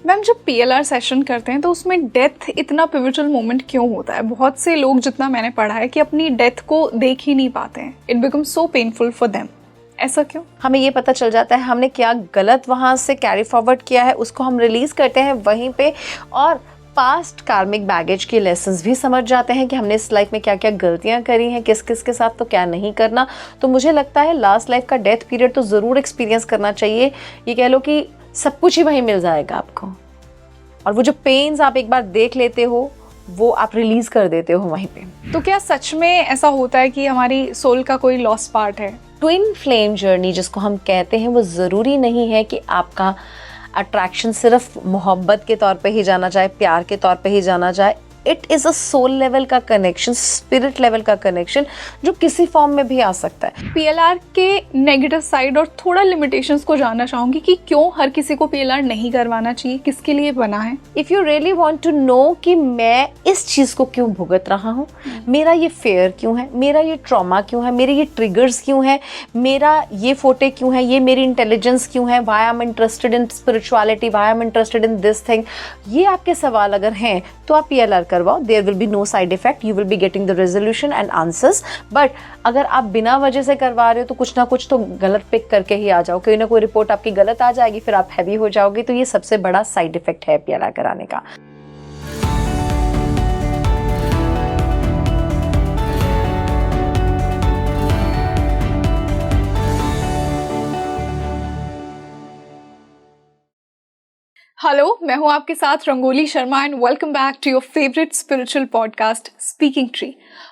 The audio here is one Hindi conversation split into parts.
मैम जब पीएलआर सेशन करते हैं तो उसमें डेथ इतना पिवटल मोमेंट क्यों होता है? बहुत से लोग, जितना मैंने पढ़ा है, कि अपनी डेथ को देख ही नहीं पाते हैं। It becomes so painful for them. ऐसा क्यों? हमें ये पता चल जाता है हमने क्या गलत वहाँ से कैरी फॉरवर्ड किया है, उसको हम रिलीज करते हैं वहीं पे, और पास्ट कार्मिक बैगेज के लेसन्स भी समझ जाते हैं कि हमने इस लाइफ में क्या क्या गलतियां करी हैं, किस किस के साथ तो क्या नहीं करना। तो मुझे लगता है लास्ट लाइफ का डेथ पीरियड तो ज़रूर एक्सपीरियंस करना चाहिए। ये कह लो कि सब कुछ ही वहीं मिल जाएगा आपको, और वो जो पेन्स आप एक बार देख लेते हो वो आप रिलीज कर देते हो वहीं पे। तो क्या सच में ऐसा होता है कि हमारी सोल का कोई लॉस्ट पार्ट है? ट्विन फ्लेम जर्नी जिसको हम कहते हैं, वो ज़रूरी नहीं है कि आपका अट्रैक्शन सिर्फ मोहब्बत के तौर पे ही जाना जाए, प्यार के तौर पे ही जाना जाए। It is a soul level का कनेक्शन, स्पिरिट लेवल का कनेक्शन, जो किसी फॉर्म में भी आ सकता है। पीएलआर के नेगेटिव साइड और थोड़ा लिमिटेशंस को जानना चाहूंगी कि क्यों हर किसी को पीएलआर नहीं करवाना चाहिए, किसके लिए बना है? If you really want to know कि मैं इस चीज़ को क्यों भुगत रहा हूँ, मेरा ये फेयर क्यों है, मेरा ये ट्रॉमा क्यों है, मेरे ये ट्रिगर्स क्यों है, मेरा ये फोटे क्यों है, ये मेरी इंटेलिजेंस क्यों है, why I am interested in spirituality, why I am interested in this thing, ये आपके सवाल अगर हैं तो आप पीएलआर करवाओ। There will be no side effect, you will be getting the resolution and answers. But अगर आप बिना वजह से करवा रहे हो तो कुछ ना कुछ तो गलत पिक करके ही आ जाओ, कोई ना कोई रिपोर्ट आपकी गलत आ जाएगी, फिर आप हैवी हो जाओगे। तो ये सबसे बड़ा साइड इफेक्ट है पीएलआर कराने का। हेलो, मैं हूं आपके साथ Rangoli Sharma and welcome back to your favourite spiritual podcast speaking tree.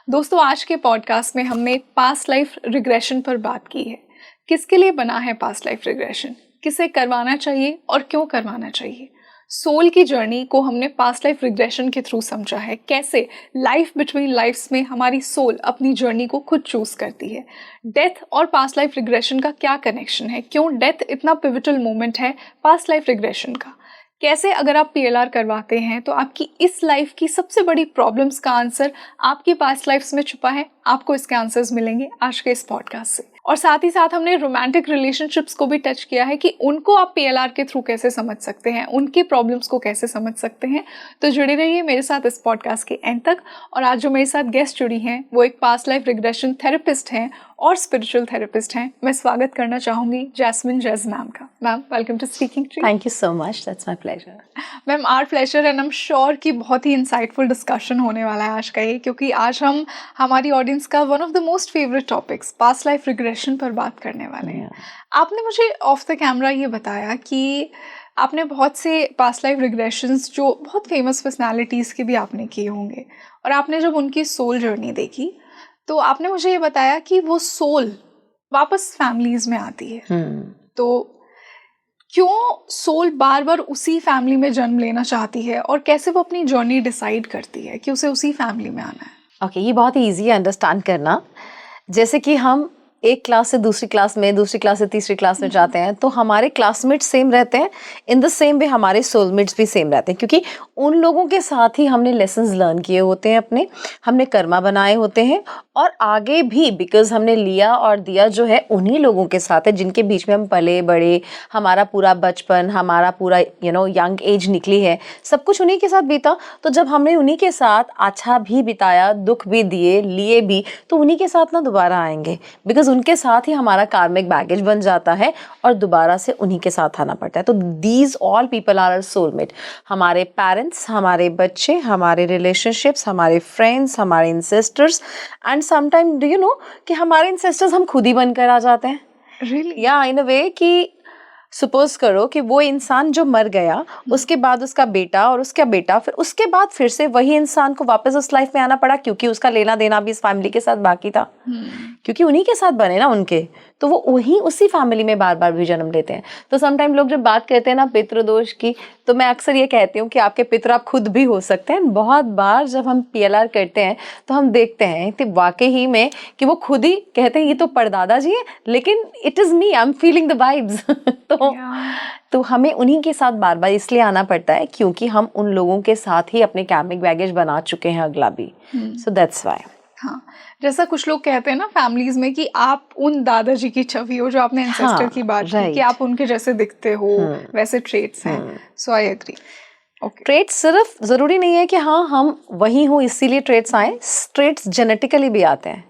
दोस्तों, आज के पॉडकास्ट में हमने पास्ट लाइफ रिग्रेशन पर बात की है। किसके लिए बना है पास्ट लाइफ रिग्रेशन, किसे करवाना चाहिए और क्यों करवाना चाहिए। सोल की जर्नी को हमने पास्ट लाइफ रिग्रेशन के थ्रू समझा है, कैसे लाइफ बिटवीन लाइफ्स में हमारी सोल अपनी जर्नी को खुद चूज करती है। डेथ और पास्ट लाइफ रिग्रेशन का क्या कनेक्शन है, क्यों डेथ इतना पिवटल मोमेंट है पास्ट लाइफ रिग्रेशन का, कैसे अगर आप पीएलआर करवाते हैं तो आपकी इस लाइफ की सबसे बड़ी प्रॉब्लम्स का आंसर आपकी पास्ट लाइफ्स में छुपा है। आपको इसके आंसर्स मिलेंगे आज के इस पॉडकास्ट से। और साथ ही साथ हमने रोमांटिक रिलेशनशिप्स को भी टच किया है कि उनको आप पीएलआर के थ्रू कैसे समझ सकते हैं, उनके प्रॉब्लम्स को कैसे समझ सकते हैं। तो जुड़े रहिए मेरे साथ इस पॉडकास्ट के एंड तक। और आज जो मेरे साथ गेस्ट जुड़ी हैं वो एक पास्ट लाइफ रिग्रेशन थेरेपिस्ट हैं और स्पिरिचुअल थेरेपिस्ट हैं। मैं स्वागत करना चाहूंगी जैस्मिन जैज मैम का। Ma'am, welcome to speaking tree. Thank you so much, that's my pleasure. Ma'am, our pleasure and I am sure कि बहुत ही इंसाइटफुल डिस्कशन होने वाला है आज का ये, क्योंकि आज हम हमारी ऑडियंस का one of the most favourite topics past life regression पर बात करने वाले हैं। आपने मुझे ऑफ द कैमरा ये बताया कि आपने बहुत से पास्ट लाइफ रिग्रेशंस जो बहुत फेमस पर्सनालिटीज़ के भी आपने किए होंगे, और आपने जब उनकी सोल जर्नी देखी तो आपने मुझे ये बताया कि वो सोल वापस फैमिलीज में आती है। तो क्यों सोल बार बार उसी फैमिली में जन्म लेना चाहती है, और कैसे वो अपनी जर्नी डिसाइड करती है कि उसे उसी फैमिली में आना है? ओके, ये बहुत ही ईजी है अंडरस्टैंड करना। जैसे कि हम एक क्लास से दूसरी क्लास में, दूसरी क्लास से तीसरी क्लास में जाते हैं तो हमारे क्लासमेट्स सेम रहते हैं, इन द सेम वे हमारे सोलमेट्स भी सेम रहते हैं, क्योंकि उन लोगों के साथ ही हमने लेसन्स लर्न किए होते हैं, अपने हमने कर्मा बनाए होते हैं, और आगे भी बिकॉज हमने लिया और दिया जो है उन्हीं लोगों के साथ है जिनके बीच में हम पले बड़े, हमारा पूरा बचपन, हमारा पूरा यंग एज निकली है, सब कुछ उन्हीं के साथ बीता। तो जब हमने उन्हीं के साथ अच्छा भी बिताया, दुख भी दिए, लिए भी, तो उन्हीं के साथ ना दोबारा आएंगे, बिकॉज उनके साथ ही हमारा कार्मिक बैगेज बन जाता है और दोबारा से उन्हीं के साथ आना पड़ता है। तो these all people are our soulmate. हमारे पेरेंट्स, हमारे बच्चे, हमारे रिलेशनशिप्स, हमारे फ्रेंड्स, हमारे ancestors, and sometime do you know कि हमारे इंसेस्टर्स हम खुद ही बनकर आ जाते हैं। रियली? या इन अ वे कि सपोज करो कि वो इंसान जो मर गया, उसके बाद उसका बेटा और उसका बेटा, फिर उसके बाद फिर से वही इंसान को वापस उस लाइफ में आना पड़ा, क्योंकि उसका लेना देना भी इस फैमिली के साथ बाकी था, क्योंकि उन्हीं के साथ बने ना उनके, तो वो वहीं उसी फैमिली में बार बार भी जन्म लेते हैं। तो समटाइम लोग जब बात करते हैं ना पितृदोष की, तो मैं अक्सर ये कहती हूँ कि आपके पितृ आप खुद भी हो सकते हैं। बहुत बार जब हम पीएलआर करते हैं तो हम देखते हैं कि वाकई ही में कि वो खुद ही कहते हैं ये तो परदादा जी है, लेकिन it is me, I am feeling the vibes. तो हमें उन्हीं के साथ बार बार इसलिए आना पड़ता है क्योंकि हम उन लोगों के साथ ही अपने कार्मिक बैगेज बना चुके हैं अगला भी। So that's why. हाँ, जैसा कुछ लोग कहते हैं ना फैमिलीज में कि आप उन दादाजी की छवि हो, जो आपने एंसेस्टर हाँ, की बात की कि राइट। आप उनके जैसे दिखते हो, वैसे ट्रेट्स हैं। सो आई एग्री। ओके, ट्रेट्स सिर्फ जरूरी नहीं है कि हाँ हम वही हो इसीलिए ट्रेट्स आए, ट्रेट्स जेनेटिकली भी आते हैं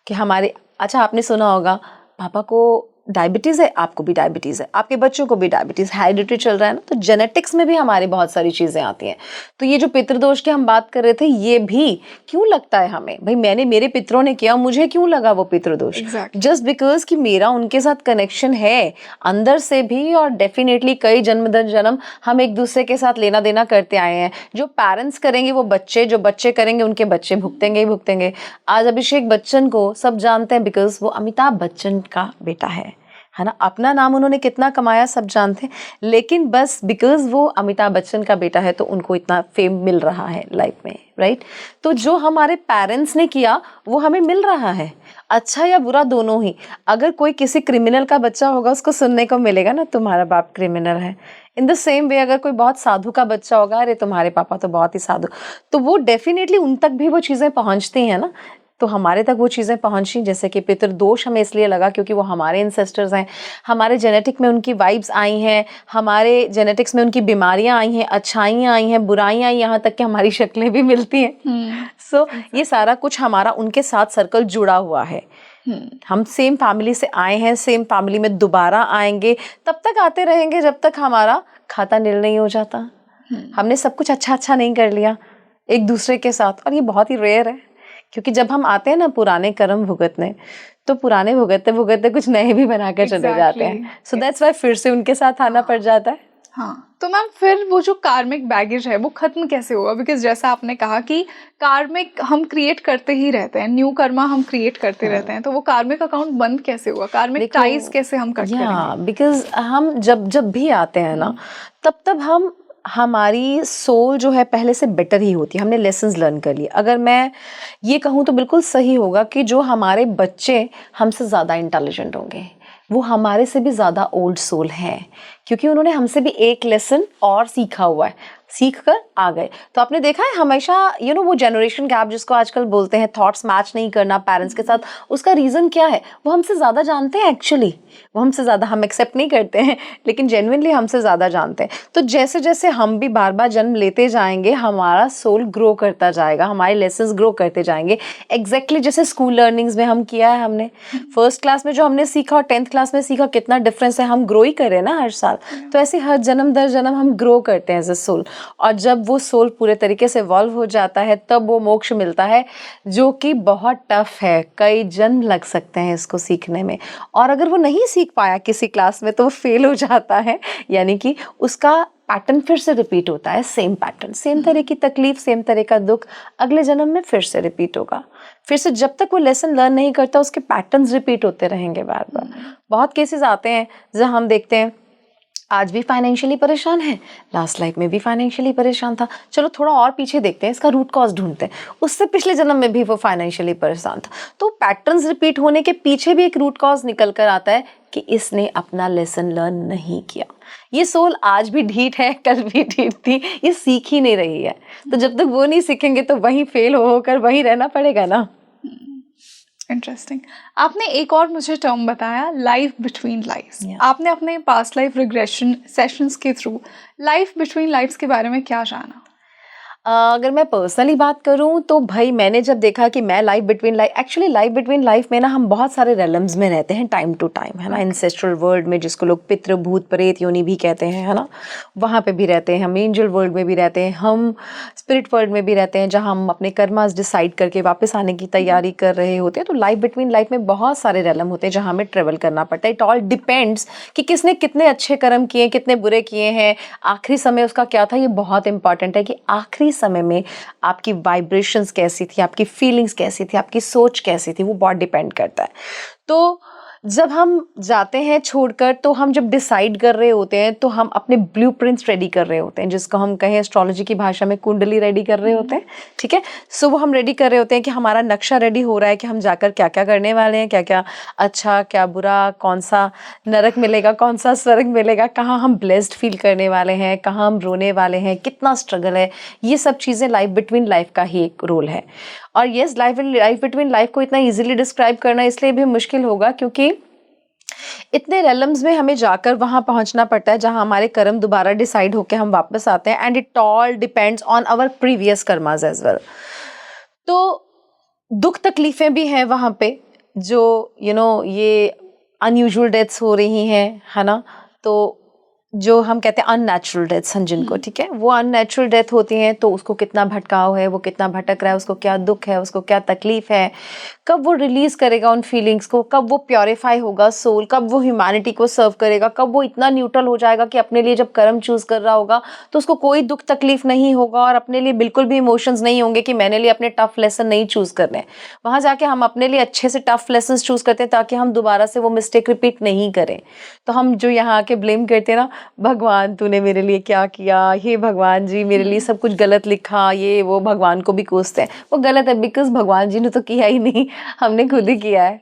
कि हमारे, अच्छा आपने सुना होगा पापा को डायबिटीज है, आपको भी डायबिटीज है, आपके बच्चों को भी डायबिटीज, हेरिडिटरी चल रहा है ना, तो जेनेटिक्स में भी हमारी बहुत सारी चीजें आती हैं। तो ये जो पितृदोष की हम बात कर रहे थे, ये भी क्यों लगता है हमें, भाई मैंने, मेरे पितरों ने किया, मुझे क्यों लगा वो पितृदोष? Exactly. जस्ट बिकॉज कि मेरा उनके साथ कनेक्शन है अंदर से भी, और डेफिनेटली कई जन्म दर जन्म हम एक दूसरे के साथ लेना देना करते आए हैं। जो पेरेंट्स करेंगे वो बच्चे, जो बच्चे करेंगे उनके बच्चे भुगतेंगे ही भुगतेंगे। आज अभिषेक बच्चन को सब जानते हैं बिकॉज वो अमिताभ बच्चन का बेटा है ना। अपना नाम उन्होंने कितना कमाया सब जानते हैं, लेकिन बस बिकॉज वो अमिताभ बच्चन का बेटा है तो उनको इतना फेम मिल रहा है लाइफ में, राइट? तो जो हमारे पेरेंट्स ने किया वो हमें मिल रहा है, अच्छा या बुरा दोनों ही। अगर कोई किसी क्रिमिनल का बच्चा होगा उसको सुनने को मिलेगा ना, तुम्हारा बाप क्रिमिनल है। इन द सेम वे अगर कोई बहुत साधु का बच्चा होगा, अरे तुम्हारे पापा तो बहुत ही साधु, तो वो डेफिनेटली उन तक भी वो चीज़ें पहुँचती हैं ना। तो हमारे तक वो चीज़ें पहुंची, जैसे कि पितृदोष हमें इसलिए लगा क्योंकि वो हमारे इंसेस्टर्स हैं, हमारे जेनेटिक में उनकी वाइब्स आई हैं, हमारे जेनेटिक्स में उनकी बीमारियां आई हैं, अच्छाइयाँ आई हैं, बुराइयां आई, यहाँ तक कि हमारी शक्लें भी मिलती हैं। सो ये सारा कुछ हमारा उनके साथ सर्कल जुड़ा हुआ है। हम सेम फैमिली से आए हैं, सेम फैमिली में दोबारा आएंगे, तब तक आते रहेंगे जब तक हमारा खाता नील नहीं हो जाता। हमने सब कुछ अच्छा अच्छा नहीं कर लिया एक दूसरे के साथ, और ये बहुत ही रेयर है क्योंकि जब हम आते हैं ना पुराने कर्म भुगतने, तो पुराने भुगतते भुगतते कुछ नए भी बनाकर चले जाते हैं। सो दैट्स व्हाई फिर से उनके साथ आना पड़ जाता है। हाँ, तो मैम फिर वो जो कार्मिक बैगेज है वो खत्म कैसे होगा? बिकॉज जैसा आपने कहा कि कार्मिक हम क्रिएट करते ही रहते हैं, न्यू कर्मा हम क्रिएट करते रहते हैं, तो वो कार्मिक अकाउंट बंद कैसे होगा? कार्मिक टाइज कैसे हम कट करेंगे? बिकॉज हम जब भी आते हैं ना, तब हम, हमारी सोल जो है पहले से बेटर ही होती है, हमने लेसन्स लर्न कर लिए। अगर मैं ये कहूँ तो बिल्कुल सही होगा कि जो हमारे बच्चे हमसे ज़्यादा इंटेलिजेंट होंगे, वो हमारे से भी ज़्यादा ओल्ड सोल हैं, क्योंकि उन्होंने हमसे भी एक लेसन और सीखा हुआ है, सीख कर आ गए। तो आपने देखा है हमेशा वो जनरेशन गैप जिसको आजकल बोलते हैं, थॉट्स मैच नहीं करना पेरेंट्स के साथ, उसका रीज़न क्या है? वो हमसे ज़्यादा जानते हैं एक्चुअली, वो हमसे ज़्यादा, हम एक्सेप्ट नहीं करते हैं लेकिन जेन्युइनली हमसे ज़्यादा जानते हैं। तो जैसे जैसे हम भी बार बार जन्म लेते जाएंगे, हमारा सोल ग्रो करता जाएगा, हमारे लेसन्स ग्रो करते जाएंगे। एग्जैक्टली जैसे स्कूल लर्निंग्स में हम किया है, हमने फर्स्ट क्लास में जो हमने सीखा और 10th क्लास में सीखा, कितना डिफरेंस है, हम ग्रो ही कर रहे हैं ना हर साल। तो ऐसे हर जन्म दर जन्म हम ग्रो करते हैं एज अ सोल, और जब वो सोल पूरे तरीके से इवॉल्व हो जाता है तब वो मोक्ष मिलता है, जो कि बहुत टफ है, कई जन्म लग सकते हैं इसको सीखने में। और अगर वो नहीं सीख पाया किसी क्लास में तो वो फेल हो जाता है, यानी कि उसका पैटर्न फिर से रिपीट होता है, सेम पैटर्न, सेम तरह की तकलीफ, सेम तरह का दुख अगले जन्म में फिर से रिपीट होगा। फिर से जब तक वो लेसन लर्न नहीं करता उसके पैटर्न्स रिपीट होते रहेंगे बार बार। बहुत केसेस आते हैं जहाँ हम देखते हैं आज भी फाइनेंशियली परेशान है, लास्ट लाइफ में भी फाइनेंशियली परेशान था, चलो थोड़ा और पीछे देखते हैं, इसका रूट कॉज ढूंढते हैं, उससे पिछले जन्म में भी वो फाइनेंशियली परेशान था। तो पैटर्न्स रिपीट होने के पीछे भी एक रूट कॉज निकल कर आता है कि इसने अपना लेसन लर्न नहीं किया। ये सोल आज भी ढीठ है, कल भी ढीठ थी, ये सीख ही नहीं रही है। तो जब तक वो नहीं सीखेंगे तो वहीं फेल होकर वहीं रहना पड़ेगा ना। इंटरेस्टिंग। आपने एक और मुझे टर्म बताया, लाइफ बिटवीन लाइफ्स। आपने अपने पास्ट लाइफ रिग्रेशन सेशंस के थ्रू लाइफ बिटवीन लाइफ्स के बारे में क्या जाना? अगर मैं पर्सनली बात करूं तो भाई मैंने जब देखा कि मैं life between life, actually life between life में ना हम बहुत सारे रेलम्स में रहते हैं टाइम टू टाइम, है ना। इंसेस्ट्रल वर्ल्ड में जिसको लोग पितृ भूत प्रेत योनि भी कहते हैं, है ना, वहाँ पे भी रहते हैं हम। एंजल वर्ल्ड में भी रहते हैं हम, स्पिरिट वर्ल्ड में भी रहते हैं जहाँ हम अपने कर्मास डिसाइड करके वापस आने की तैयारी कर रहे होते हैं। तो लाइफ बिटवीन लाइफ में बहुत सारे रेलम होते हैं जहाँ हमें ट्रेवल करना पड़ता है। इट ऑल डिपेंड्स कि किसने कितने अच्छे कर्म किए, कितने बुरे किए हैं, आखिरी समय उसका क्या था। ये बहुत इंपॉर्टेंट है कि आखिरी समय में आपकी वाइब्रेशंस कैसी थी, आपकी फीलिंग्स कैसी थी, आपकी सोच कैसी थी, वो बहुत डिपेंड करता है। तो जब हम जाते हैं छोड़कर, तो हम जब डिसाइड कर रहे होते हैं तो हम अपने ब्लूप्रिंट्स रेडी कर रहे होते हैं, जिसको हम कहें एस्ट्रोलॉजी की भाषा में कुंडली रेडी कर रहे होते हैं, ठीक है। सो वो हम रेडी कर रहे होते हैं कि हमारा नक्शा रेडी हो रहा है कि हम जाकर क्या क्या करने वाले हैं, क्या क्या अच्छा क्या बुरा, कौन सा नरक मिलेगा, कौन सा स्वर्ग मिलेगा, कहाँ हम ब्लेस्ड फील करने वाले हैं, कहाँ हम रोने वाले हैं, कितना स्ट्रगल है। ये सब चीज़ें लाइफ बिटवीन लाइफ का ही एक रोल है। और यस, लाइफ बिटवीन लाइफ को इतना इजीली डिस्क्राइब करना इसलिए भी मुश्किल होगा क्योंकि इतने रेलम्स में हमें जाकर वहां पहुंचना पड़ता है जहां हमारे कर्म दोबारा डिसाइड होकर हम वापस आते हैं, and it all depends on our previous karmas as well. तो दुख तकलीफें भी हैं वहां पे, जो ये अनयूजुअल डेथ्स हो रही हैं, है ना, तो जो हम कहते हैं अननेचुरल डेथ्स हैं जिनको, ठीक है, वो अननेचुरल डेथ होती हैं, तो उसको कितना भटकाव है, वो कितना भटक रहा है, उसको क्या दुख है, उसको क्या तकलीफ है, कब वो रिलीज करेगा उन फीलिंग्स को, कब वो प्योरीफाई होगा सोल, कब वो ह्यूमैनिटी को सर्व करेगा, कब वो इतना न्यूट्रल हो जाएगा कि अपने लिए जब कर्म चूज कर रहा होगा तो उसको कोई दुख तकलीफ नहीं होगा और अपने लिए बिल्कुल भी इमोशंस नहीं होंगे कि मैंने लिए अपने टफ लेसन नहीं चूज करने। वहां जाके हम अपने लिए अच्छे से टफ लेसन चूज करते हैं ताकि हम दोबारा से वो मिस्टेक रिपीट नहीं करें। तो हम जो यहाँ आके ब्लेम करते हैं ना, भगवान तूने मेरे लिए क्या किया, हे भगवान जी मेरे लिए सब कुछ गलत लिखा, ये वो, भगवान को भी कोसते हैं, वो गलत है, बिकॉज भगवान जी ने तो किया ही नहीं, हमने खुद ही किया है।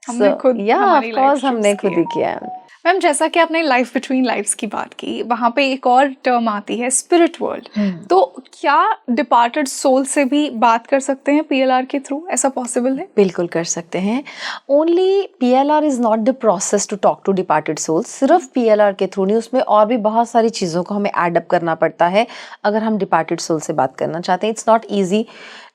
हमने खुद हमारी लाइफ हमने खुद ही किया है। मैम, जैसा कि आपने लाइफ बिटवीन लाइफ्स की बात की, वहाँ पे एक और टर्म आती है स्पिरिट वर्ल्ड। तो क्या डिपार्टेड सोल से भी बात कर सकते हैं पीएलआर के थ्रू? ऐसा पॉसिबल है? बिल्कुल कर सकते हैं। Only PLR is not the process to talk to departed soul. सिर्फ पीएलआर के थ्रू नहीं, उसमें और भी बहुत सारी चीज़ों को हमें एड अप करना पड़ता है अगर हम डिपार्टेड सोल से बात करना चाहते हैं। It's not easy.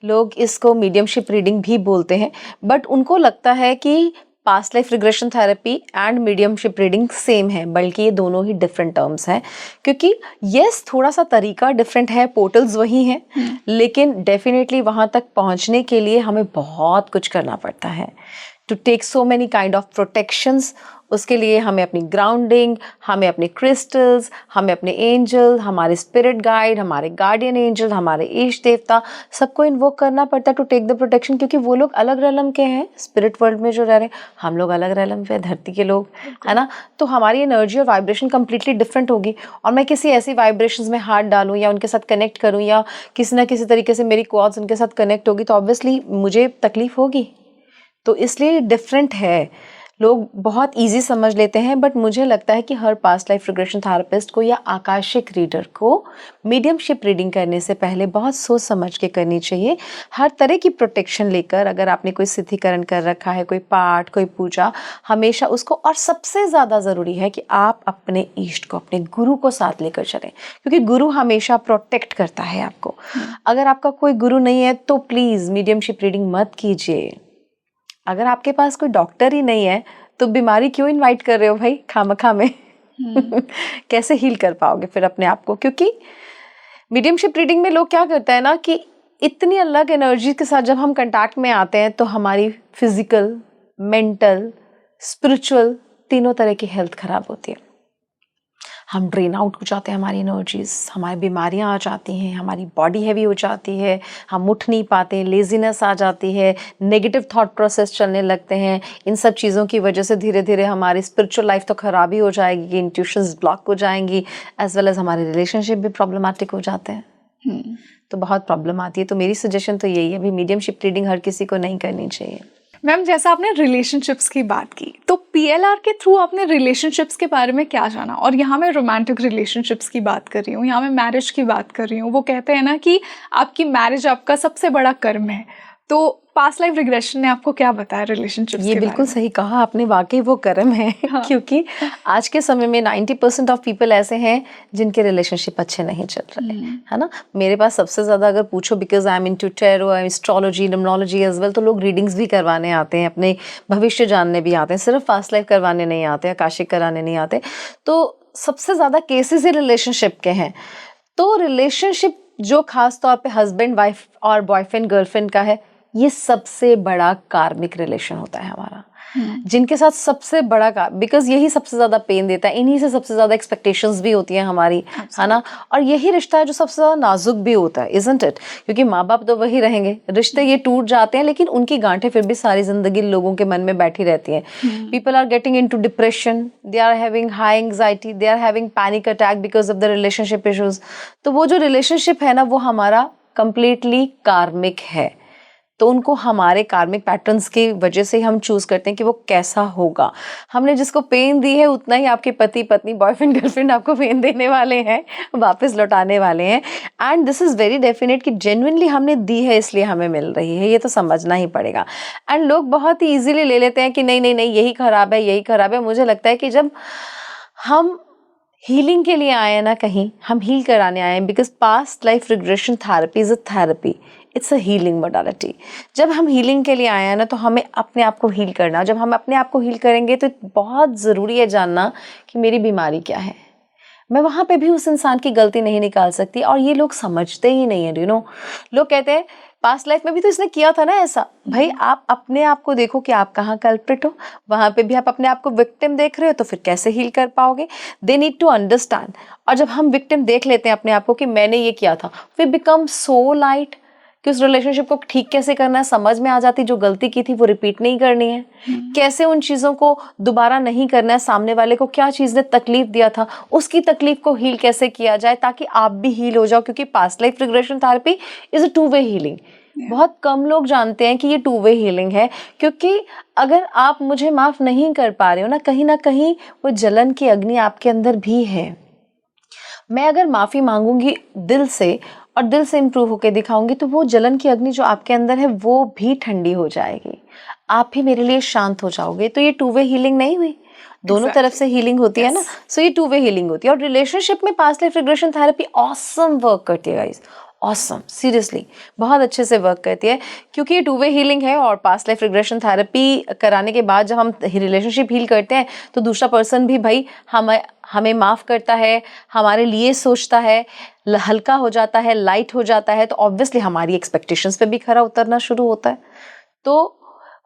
लोग इसको मीडियमशिप रीडिंग भी बोलते हैं, बट उनको लगता है कि past life regression therapy and mediumship reading same है, बल्कि ये दोनों ही डिफरेंट टर्म्स हैं। क्योंकि यस, थोड़ा सा तरीका डिफरेंट है, पोर्टल्स वही हैं, लेकिन डेफिनेटली वहाँ तक पहुँचने के लिए हमें बहुत कुछ करना पड़ता है। To take so many kind of protections, उसके लिए हमें अपनी ग्राउंडिंग, हमें अपने क्रिस्टल्स, हमें अपने एंजल, हमारे स्पिरिट गाइड, हमारे गार्डियन एंजल, हमारे इष्ट देवता, सबको इन्वोक करना पड़ता है टू टेक द प्रोटेक्शन। क्योंकि वो लोग अलग रेलम के हैं, स्पिरिट वर्ल्ड में जो रह रहे हैं, हम लोग अलग रेलम पे, धरती के लोग, है ना। तो हमारी एनर्जी और वाइब्रेशन कंप्लीटली डिफरेंट होगी, और मैं किसी ऐसी वाइब्रेशंस में हाथ डालूँ या उनके साथ कनेक्ट करूँ या किसी ना किसी तरीके से मेरी कॉर्ड्स उनके साथ कनेक्ट होगी, तो ऑब्वियसली मुझे तकलीफ होगी। तो इसलिए डिफरेंट है। लोग बहुत इजी समझ लेते हैं, बट मुझे लगता है कि her past life regression therapist को या आकाशिक रीडर को मीडियमशिप रीडिंग करने से पहले बहुत सोच समझ के करनी चाहिए। हर तरह की प्रोटेक्शन लेकर, अगर आपने कोई सिद्धिकरण कर रखा है, कोई पाठ, कोई पूजा, हमेशा उसको, और सबसे ज़्यादा ज़रूरी है कि आप अपने इष्ट को, अपने गुरु को साथ लेकर चलें, क्योंकि गुरु हमेशा प्रोटेक्ट करता है आपको। अगर आपका कोई गुरु नहीं है तो प्लीज़ मीडियमशिप रीडिंग मत कीजिए। अगर आपके पास कोई डॉक्टर ही नहीं है तो बीमारी क्यों इनवाइट कर रहे हो भाई, खामखा में? कैसे हील कर पाओगे फिर अपने आप को? क्योंकि मीडियमशिप रीडिंग में लोग क्या करते हैं ना कि इतनी अलग एनर्जी के साथ जब हम कंटैक्ट में आते हैं तो हमारी फिजिकल, मेंटल, स्पिरिचुअल, तीनों तरह की हेल्थ खराब होती है। हम ड्रेन आउट हो जाते हैं, हमारी एनर्जीज, हमारी बीमारियां आ जाती हैं, हमारी बॉडी हैवी हो जाती है, हम उठ नहीं पाते, लेजीनेस आ जाती है, नेगेटिव थॉट प्रोसेस चलने लगते हैं। इन सब चीज़ों की वजह से धीरे धीरे हमारी स्पिरिचुअल लाइफ तो खराब ही हो जाएगी, इंट्यूशंस ब्लॉक हो जाएंगी, एज वेल एज हमारे रिलेशनशिप भी प्रॉब्लमेटिक हो जाते हैं। तो बहुत प्रॉब्लम आती है। तो मेरी सजेशन तो यही है, अभी मीडियमशिप रीडिंग हर किसी को नहीं करनी चाहिए। मैम, जैसा आपने रिलेशनशिप्स की बात की, तो पीएलआर के थ्रू आपने रिलेशनशिप्स के बारे में क्या जाना? और यहाँ मैं रोमांटिक रिलेशनशिप्स की बात कर रही हूँ, यहाँ मैं मैरिज की बात कर रही हूँ। वो कहते हैं ना कि आपकी मैरिज आपका सबसे बड़ा कर्म है। तो पास्ट लाइफ रिग्रेशन ने आपको क्या बताया रिलेशनशिप्स के बारे में? ये बिल्कुल सही कहा आपने, वाकई वो कर्म है। हाँ। क्योंकि आज के समय में 90% ऑफ पीपल ऐसे हैं जिनके रिलेशनशिप अच्छे नहीं चल रहे, है ना। मेरे पास सबसे ज़्यादा अगर पूछो, because I am into tarot, astrology, numerology as well, तो लोग रीडिंग्स भी करवाने आते हैं, अपने भविष्य जानने भी आते हैं, सिर्फ पास्ट लाइफ करवाने नहीं आते, आकाशिक कराने नहीं आते। तो सबसे ज़्यादा केसेस ही रिलेशनशिप के हैं। तो रिलेशनशिप जो खास तौर पे हस्बैंड वाइफ और बॉयफ्रेंड गर्लफ्रेंड का है, ये सबसे बड़ा कार्मिक रिलेशन होता है हमारा, जिनके साथ सबसे बड़ा बिकॉज यही सबसे ज्यादा पेन देता है, इन्हीं से सबसे ज्यादा एक्सपेक्टेशंस भी होती हैं हमारी, है ना। और यही रिश्ता है जो सबसे ज्यादा नाजुक भी होता है, इजंट इट? क्योंकि माँ बाप तो वही रहेंगे, रिश्ते ये टूट जाते हैं, लेकिन उनकी गांठें फिर भी सारी जिंदगी लोगों के मन में बैठी रहती हैं। People are getting into depression, they are having high anxiety, they are having panic attack because of the relationship issues. तो वो जो रिलेशनशिप है ना, वो हमारा कंप्लीटली कार्मिक है। तो उनको हमारे कार्मिक पैटर्न्स की वजह से हम चूज करते हैं कि वो कैसा होगा। हमने जिसको पेन दी है उतना ही आपके पति पत्नी बॉयफ्रेंड गर्लफ्रेंड आपको पेन देने वाले हैं, वापस लौटाने वाले हैं। And this is very definite कि जेन्युइनली हमने दी है इसलिए हमें मिल रही है, ये तो समझना ही पड़ेगा। एंड लोग बहुत ही ईजिली ले लेते हैं कि नहीं नहीं नहीं यही खराब है, यही खराब है। मुझे लगता है कि जब हम हीलिंग के लिए आए हैं ना, कहीं हम हील कराने आए हैं, because past life regression therapy is a therapy, it's a healing modality. जब हम हीलिंग के लिए आए हैं ना, तो हमें अपने आप को हील करना। जब हम अपने आप को हील करेंगे तो बहुत ज़रूरी है जानना कि मेरी बीमारी क्या है। मैं वहाँ पे भी उस इंसान की गलती नहीं निकाल सकती, और ये लोग समझते ही नहीं है। यू नो, लोग कहते हैं पास्ट लाइफ में भी तो इसने किया था ना ऐसा। भाई आप अपने आप को देखो कि आप कहाँ कल्प्रिट हो, वहाँ पे भी आप अपने आप को विक्टिम देख रहे हो, तो फिर कैसे हील कर पाओगे? They need to understand. और जब हम विक्टिम देख लेते हैं अपने आप को कि मैंने ये किया था, वी बिकम सो लाइट कि उस रिलेशनशिप को ठीक कैसे करना है समझ में आ जाती। जो गलती की थी वो रिपीट नहीं करनी है, कैसे उन चीज़ों को दोबारा नहीं करना है। सामने वाले को क्या चीज़ ने तकलीफ दिया था, उसकी तकलीफ को हील कैसे किया जाए ताकि आप भी हील हो जाओ। क्योंकि past life regression therapy is a two way healing. बहुत कम लोग जानते हैं कि ये टू वे हीलिंग है, क्योंकि अगर आप मुझे माफ़ नहीं कर पा रहे हो ना कहीं वो जलन की अग्नि आपके अंदर भी है। मैं अगर माफ़ी मांगूंगी दिल से और दिल से इम्प्रूव होकर दिखाऊंगी, तो वो जलन की अग्नि जो आपके अंदर है वो भी ठंडी हो जाएगी, आप भी मेरे लिए शांत हो जाओगे। तो ये टू वे हीलिंग नहीं हुई, दोनों तरफ से हीलिंग होती है ना। सो ये टू वे हीलिंग होती है। और रिलेशनशिप में past life regression therapy awesome work करती है गाइस, ऑसम, सीरियसली बहुत अच्छे से वर्क करती है। क्योंकि ये टू वे हीलिंग है, और पास्ट लाइफ रिग्रेशन थेरेपी कराने के बाद जब हम रिलेशनशिप हील करते हैं तो दूसरा पर्सन भी भाई हमें माफ़ करता है, हमारे लिए सोचता है, हल्का हो जाता है, लाइट हो जाता है। तो ऑब्वियसली हमारी एक्सपेक्टेशंस पे भी खरा उतरना शुरू होता है। तो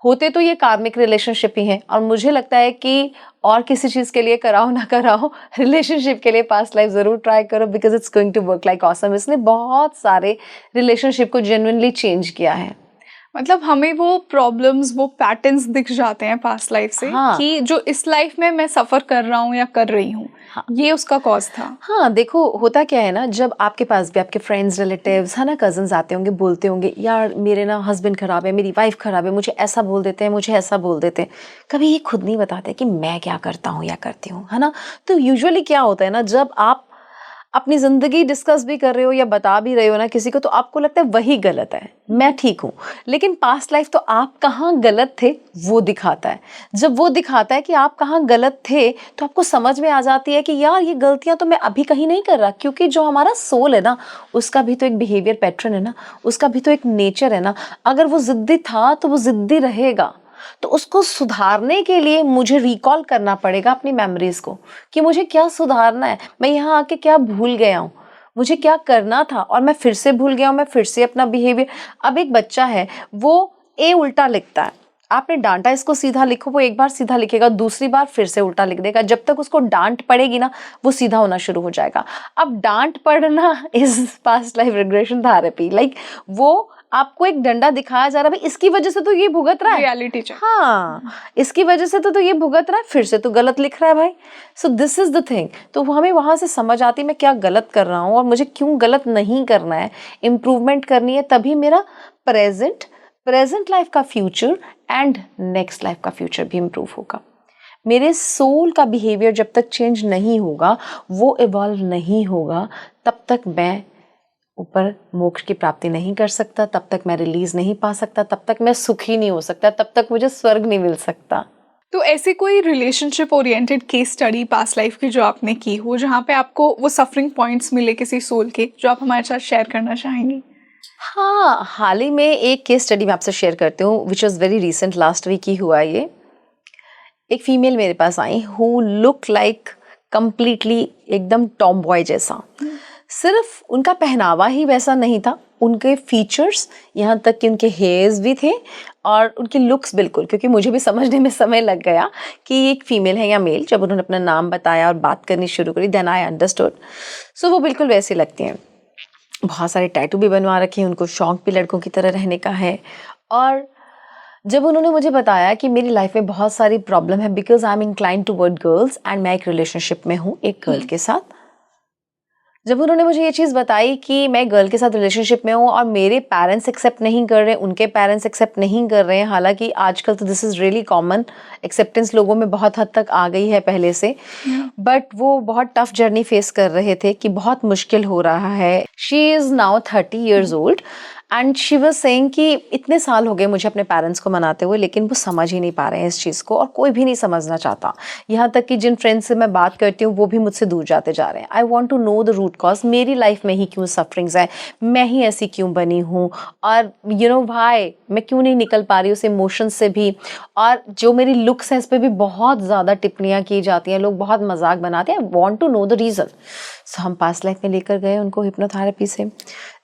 होते तो ये कार्मिक रिलेशनशिप ही हैं, और मुझे लगता है कि और किसी चीज़ के लिए कराओ ना कराओ, रिलेशनशिप के लिए पास्ट लाइफ ज़रूर ट्राई करो, because it's going to work like awesome. इसने बहुत सारे रिलेशनशिप को जेन्युइनली चेंज किया है। मतलब हमें वो प्रॉब्लम्स, वो पैटर्न्स दिख जाते हैं पास्ट लाइफ से, हाँ। कि जो इस लाइफ में मैं सफ़र कर रहा हूँ या कर रही हूँ, हाँ। ये उसका कॉज था। हाँ, देखो होता क्या है ना, जब आपके पास भी आपके फ्रेंड्स रिलेटिव्स है ना, कजन्स आते होंगे, बोलते होंगे यार मेरे ना हस्बैंड ख़राब है, मेरी वाइफ ख़राब है, मुझे ऐसा बोल देते हैं, मुझे ऐसा बोल देते हैं। कभी ये खुद नहीं बताते कि मैं क्या करता हूँ या करती हूँ, है ना। तो यूजुअली क्या होता है ना, जब आप अपनी ज़िंदगी डिस्कस भी कर रहे हो या बता भी रहे हो ना किसी को, तो आपको लगता है वही गलत है, मैं ठीक हूँ। लेकिन पास्ट लाइफ तो आप कहाँ गलत थे वो दिखाता है। जब वो दिखाता है कि आप कहाँ गलत थे, तो आपको समझ में आ जाती है कि यार ये गलतियाँ तो मैं अभी कहीं नहीं कर रहा। क्योंकि जो हमारा सोल है ना, उसका भी तो एक बिहेवियर पैटर्न है ना, उसका भी तो एक नेचर है ना। अगर वो ज़िद्दी था तो वो ज़िद्दी रहेगा। तो उसको सुधारने के लिए मुझे रिकॉल करना पड़ेगा अपनी मेमोरीज को, कि मुझे क्या सुधारना है, मैं यहाँ आके क्या भूल गया हूँ, मुझे क्या करना था और मैं फिर से भूल गया हूँ, मैं फिर से अपना बिहेवियर। अब एक बच्चा है, वो ए उल्टा लिखता है, आपने डांटा इसको सीधा लिखो, वो एक बार सीधा लिखेगा, दूसरी बार फिर से उल्टा लिख देगा। जब तक उसको डांट पड़ेगी ना, वो सीधा होना शुरू हो जाएगा। अब डांट पड़ना is past life regression therapy. Like वो आपको एक डंडा दिखाया जा रहा है, भाई इसकी वजह से तो ये भुगत रहा है, रियलिटी चेक। हाँ, इसकी वजह से तो ये भुगत रहा है, फिर से तो गलत लिख रहा है भाई। So this is the thing. तो हमें वहां से समझ आती मैं क्या गलत कर रहा हूँ और मुझे क्यों गलत नहीं करना है, इम्प्रूवमेंट करनी है। तभी मेरा प्रेजेंट लाइफ का फ्यूचर एंड नेक्स्ट लाइफ का फ्यूचर भी इम्प्रूव होगा। मेरे सोल का बिहेवियर जब तक चेंज नहीं होगा, वो इवॉल्व नहीं होगा, तब तक मैं ऊपर मोक्ष की प्राप्ति नहीं कर सकता, तब तक मैं रिलीज नहीं पा सकता, तब तक मैं सुखी नहीं हो सकता, तब तक मुझे स्वर्ग नहीं मिल सकता। तो ऐसी कोई relationship oriented case study past life की जो आपने की हो, जहाँ पे आपको वो सफरिंग पॉइंट्स मिले किसी सोल के, जो आप हमारे साथ शेयर करना चाहेंगी? हाँ, हाल ही में एक केस स्टडी मैं आपसे शेयर करती हूँ, which was very recent, last week ही हुआ ये। एक फीमेल मेरे पास आई हु लुक लाइक कंप्लीटली एकदम टॉम बॉय जैसा। सिर्फ उनका पहनावा ही वैसा नहीं था, उनके फीचर्स, यहाँ तक कि उनके हेयर्स भी थे और उनकी लुक्स बिल्कुल, क्योंकि मुझे भी समझने में समय लग गया कि ये एक फीमेल है या मेल। जब उन्होंने अपना नाम बताया और बात करनी शुरू करी, देन आई अंडरस्टूड। सो वो बिल्कुल वैसी लगती हैं। बहुत सारे टैटू भी बनवा रखे हैं, उनको शौक भी लड़कों की तरह रहने का है। और जब उन्होंने मुझे बताया कि मेरी लाइफ में बहुत सारी प्रॉब्लम है, because I M incline toward girls and मैं एक रिलेशनशिप में हूँ एक गर्ल के साथ, जब उन्होंने मुझे ये चीज़ बताई कि मैं गर्ल के साथ रिलेशनशिप में हूँ और मेरे पेरेंट्स एक्सेप्ट नहीं कर रहे, उनके पेरेंट्स एक्सेप्ट नहीं कर रहे हैं, हालांकि आजकल तो this is really common, acceptance लोगों में बहुत हद तक आ गई है पहले से, बट वो बहुत टफ जर्नी फेस कर रहे थे कि बहुत मुश्किल हो रहा है. She is now 30 years old and she was saying कि इतने साल हो गए मुझे अपने पेरेंट्स को मनाते हुए, लेकिन वो समझ ही नहीं पा रहे हैं इस चीज़ को, और कोई भी नहीं समझना चाहता. यहाँ तक कि जिन फ्रेंड्स से मैं बात करती हूँ वो भी मुझसे दूर जाते जा रहे हैं. I want to know the root cause, मेरी लाइफ में ही क्यों सफरिंग्स है, मैं ही ऐसी क्यों बनी हूँ, और यू नो भाई मैं क्यों नहीं निकल पा रही उस इमोशंस से भी. और जो मेरी लुक्स हैं इस पर भी बहुत ज़्यादा टिप्पणियाँ की जाती हैं, लोग बहुत मजाक बनाते हैं. I want to know the reason. So हम पास्ट लाइफ में लेकर गए उनको हिप्नोथेरेपी से.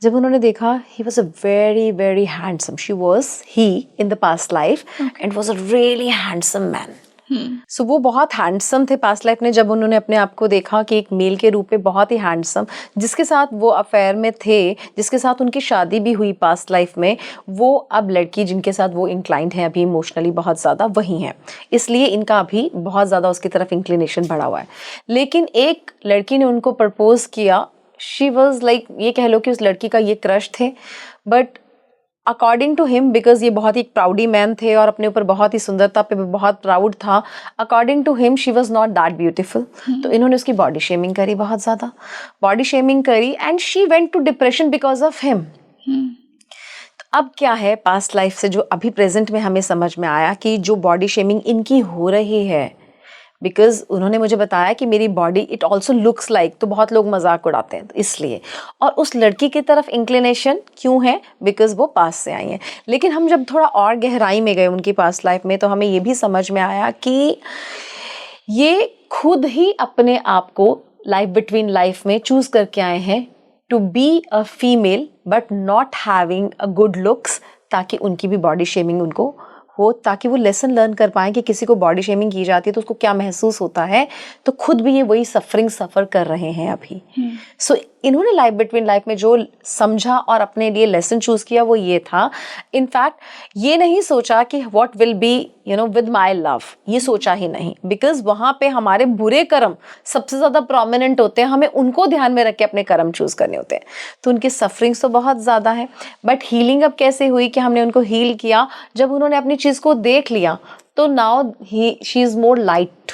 जब उन्होंने देखा, he was a very very handsome, she was he in the past life and was a really handsome man. So वो बहुत हैंडसम थे पास्ट लाइफ में. जब उन्होंने अपने आप को देखा कि एक मेल के रूप में बहुत ही हैंडसम, जिसके साथ वो अफेयर में थे, जिसके साथ उनकी शादी भी हुई पास्ट लाइफ में, वो अब लड़की जिनके साथ वो इंक्लाइंड है अभी इमोशनली बहुत ज़्यादा वही है, इसलिए इनका अभी बहुत ज़्यादा उसकी तरफ इंक्लिनेशन बढ़ा हुआ है. लेकिन एक लड़की ने उनको प्रपोज किया. शी वॉज लाइक, ये कह लो कि उस लड़की का ये क्रश थे, but according to him, because ये बहुत ही प्राउडी मैन थे और अपने ऊपर बहुत ही सुंदरता पे बहुत प्राउड था, according to him she was not that beautiful. तो इन्होंने उसकी बॉडी शेमिंग करी, बहुत ज़्यादा बॉडी शेमिंग करी, and she went to depression because of him. तो अब क्या है, पास्ट लाइफ से जो अभी प्रेजेंट में हमें समझ में आया कि जो बॉडी शेमिंग इनकी हो रही है, बिकॉज उन्होंने मुझे बताया कि मेरी body it also looks like, तो बहुत लोग मजाक उड़ाते हैं, तो इसलिए. और उस लड़की की तरफ इंक्लिनेशन क्यों है, बिकॉज वो पास से आई हैं. लेकिन हम जब थोड़ा और गहराई में गए उनकी पास्ट लाइफ में, तो हमें ये भी समझ में आया कि ये खुद ही अपने आप को लाइफ बिटवीन लाइफ में चूज करके आए हैं to be a female but not having a good looks, ताकि उनकी भी बॉडी शेमिंग उनको हो, ताकि वो लेसन लर्न कर पाएँ कि किसी को बॉडी शेमिंग की जाती है तो उसको क्या महसूस होता है. तो खुद भी ये वही सफरिंग सफ़र कर रहे हैं अभी. सो इन्होंने लाइफ बिटवीन लाइफ में जो समझा और अपने लिए लेसन चूज़ किया वो ये था. इनफैक्ट ये नहीं सोचा कि what will be you know with my love, ये सोचा ही नहीं, बिकॉज वहाँ पे हमारे बुरे कर्म सबसे ज़्यादा प्रोमिनेंट होते हैं, हमें उनको ध्यान में रख के अपने कर्म चूज़ करने होते हैं. तो उनकी सफरिंग्स तो बहुत ज़्यादा है, बट हीलिंग अब कैसे हुई कि हमने उनको हील किया. जब उन्होंने अपनी चीज़ को देख लिया तो now she is more light,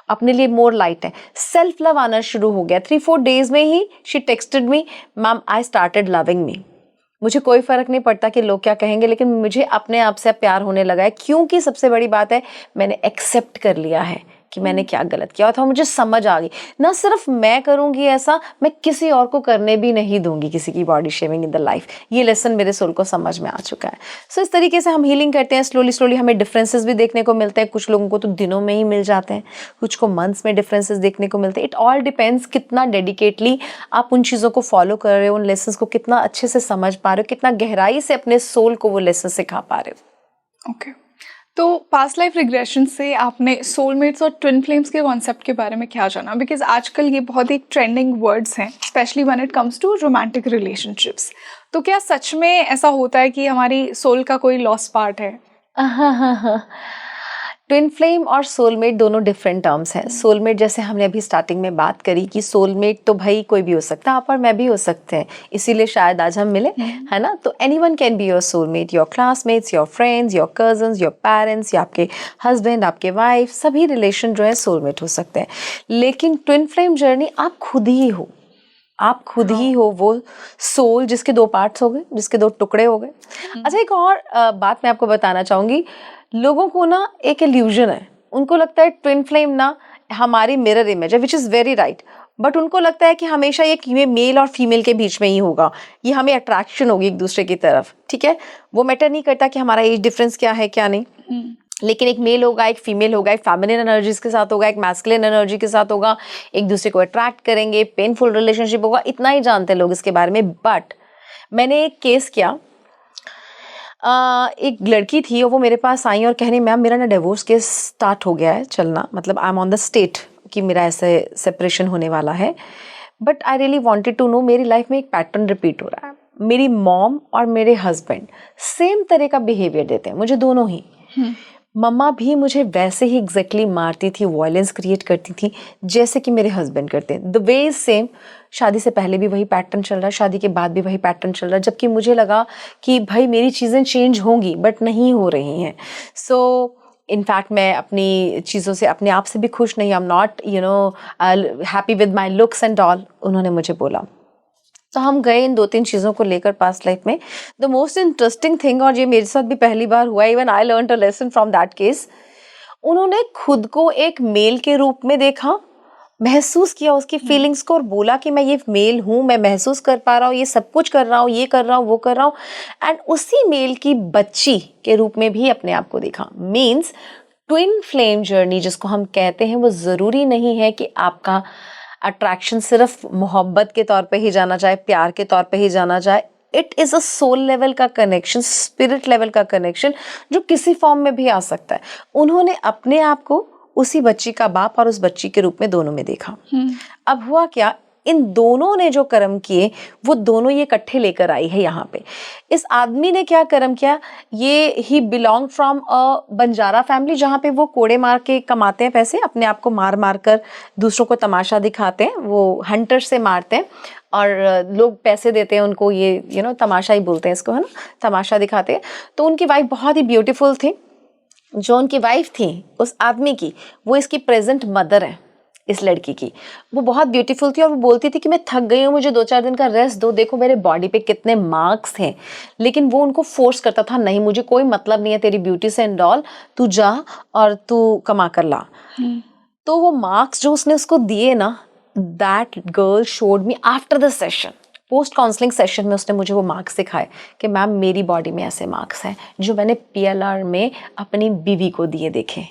अपने लिए मोर लाइट है. सेल्फ लव आना शुरू हो गया. 3-4 days में ही she texted me, ma'am I started loving me. मुझे कोई फ़र्क नहीं पड़ता कि लोग क्या कहेंगे, लेकिन मुझे अपने आप से प्यार होने लगा है, क्योंकि सबसे बड़ी बात है मैंने एक्सेप्ट कर लिया है कि मैंने क्या गलत किया था. मुझे समझ आ गई, ना सिर्फ मैं करूँगी ऐसा, मैं किसी और को करने भी नहीं दूंगी किसी की body shaming in the life. ये लेसन मेरे सोल को समझ में आ चुका है. सो इस तरीके से हम हीलिंग करते हैं. स्लोली स्लोली हमें डिफरेंसेस भी देखने को मिलते हैं. कुछ लोगों को तो दिनों में ही मिल जाते हैं, कुछ को मंथ्स में डिफरेंसेस देखने को मिलते हैं. इट ऑल डिपेंड्स कितना डेडिकेटली आप उन चीज़ों को फॉलो कर रहे हो, उन लेसन्स को कितना अच्छे से समझ पा रहे हो, कितना गहराई से अपने सोल को वो लेसन सिखा पा रहे हो. ओके. तो पास्ट लाइफ रिग्रेशन से आपने सोलमेट्स और ट्विन फ्लेम्स के कॉन्सेप्ट के बारे में क्या जाना? बिकॉज आजकल ये बहुत ही ट्रेंडिंग वर्ड्स हैं, specially when it comes to romantic relationships. तो क्या सच में ऐसा होता है कि हमारी सोल का कोई लॉस्ट पार्ट है? ट्विन फ्लेम और सोलमेट दोनों डिफरेंट टर्म्स हैं. सोलमेट जैसे हमने अभी स्टार्टिंग में बात करी कि सोलमेट तो भाई कोई भी हो सकता है, आप और मैं भी हो सकते हैं, इसीलिए शायद आज हम मिले, है ना. तो anyone can be your soulmate, your classmates, your friends, your cousins, your parents, या आपके हस्बैंड, आपके वाइफ, सभी रिलेशन जो है सोलमेट हो सकते हैं. लेकिन ट्विन फ्लेम जर्नी आप खुद ही हो, आप खुद ही हो वो सोल जिसके 2 पार्ट्स हो गए, जिसके 2 टुकड़े हो गए. अच्छा, एक और बात मैं आपको बताना चाहूँगी. लोगों को ना एक इल्यूजन है, उनको लगता है ट्विन फ्लेम ना हमारी मिरर इमेज है, which is very right. But उनको लगता है कि हमेशा ये मेल और फीमेल के बीच में ही होगा, ये हमें अट्रैक्शन होगी एक दूसरे की तरफ. ठीक है, वो मैटर नहीं करता कि हमारा एज डिफरेंस क्या है क्या नहीं. लेकिन एक मेल होगा, एक फीमेल होगा, एक फेमिनिन एनर्जीज के साथ होगा, एक मैस्कुलिन एनर्जी के साथ होगा, एक दूसरे को अट्रैक्ट करेंगे, पेनफुल रिलेशनशिप होगा. इतना ही जानते हैं लोग इसके बारे में. बट मैंने एक केस किया, एक लड़की थी और वो मेरे पास आई और कहने, मैम मेरा ना डिवोर्स केस स्टार्ट हो गया है चलना, मतलब I am on the state कि मेरा ऐसे सेपरेशन होने वाला है. But I really wanted to know, मेरी लाइफ में एक पैटर्न रिपीट हो रहा है. मेरी मॉम और मेरे हस्बैंड सेम तरह का बिहेवियर देते हैं मुझे, दोनों ही. मम्मा भी मुझे वैसे ही एग्जैक्टली मारती थी, वायलेंस क्रिएट करती थी जैसे कि मेरे हस्बैंड करते हैं। The way is same. शादी से पहले भी वही पैटर्न चल रहा है, शादी के बाद भी वही पैटर्न चल रहा है, जबकि मुझे लगा कि भाई मेरी चीज़ें चेंज होंगी, बट नहीं हो रही हैं। सो इनफैक्ट मैं अपनी चीज़ों से, अपने आप से भी खुश नहीं, I am not happy with my looks and all, उन्होंने मुझे बोला। तो हम गए इन 2-3 चीज़ों को लेकर पास्ट लाइफ में। द मोस्ट इंटरेस्टिंग थिंग, और ये मेरे साथ भी पहली बार हुआ, even I learn a lesson from that case, उन्होंने खुद को एक मेल के रूप में देखा, महसूस किया उसकी फीलिंग्स को और बोला कि मैं ये मेल हूँ, मैं महसूस कर पा रहा हूँ, ये सब कुछ कर रहा हूँ, ये कर रहा हूँ, वो कर रहा हूँ, एंड उसी मेल की बच्ची के रूप में भी अपने आप को देखा। मीन्स ट्विन फ्लेम जर्नी जिसको हम कहते हैं, वो ज़रूरी नहीं है कि आपका अट्रैक्शन सिर्फ मोहब्बत के तौर पे ही जाना जाए, प्यार के तौर पे ही जाना जाए। It is a soul level का कनेक्शन, स्पिरिट लेवल का कनेक्शन, जो किसी फॉर्म में भी आ सकता है। उन्होंने अपने आप को उसी बच्ची का बाप और उस बच्ची के रूप में दोनों में देखा। अब हुआ क्या, इन दोनों ने जो कर्म किए वो दोनों ये इकट्ठे लेकर आई है यहाँ पे। इस आदमी ने क्या कर्म किया, ये ही belong from a Banjara family, जहाँ पे वो कोड़े मार के कमाते हैं पैसे, अपने आप को मार मार कर दूसरों को तमाशा दिखाते हैं, वो हंटर से मारते हैं और लोग पैसे देते हैं उनको, ये तमाशा ही बोलते हैं इसको, है ना, तमाशा दिखाते हैं। तो उनकी वाइफ बहुत ही ब्यूटीफुल थी। जो उनकी वाइफ थी उस आदमी की, वो इसकी प्रेजेंट मदर है, इस लड़की की। वो बहुत ब्यूटीफुल थी और वो बोलती थी कि मैं थक गई हूँ, मुझे 2-4 दिन का रेस्ट दो, देखो मेरे बॉडी पे कितने मार्क्स हैं। लेकिन वो उनको फोर्स करता था, नहीं मुझे कोई मतलब नहीं है तेरी ब्यूटी से एंड ऑल, तू जा और तू कमा कर ला। तो वो मार्क्स जो उसने उसको दिए ना, that girl showed me after the session, post counselling session में उसने मुझे वो मार्क्स दिखाए कि मैम मेरी बॉडी में ऐसे मार्क्स हैं जो मैंने PLR में अपनी बीवी को दिए देखे।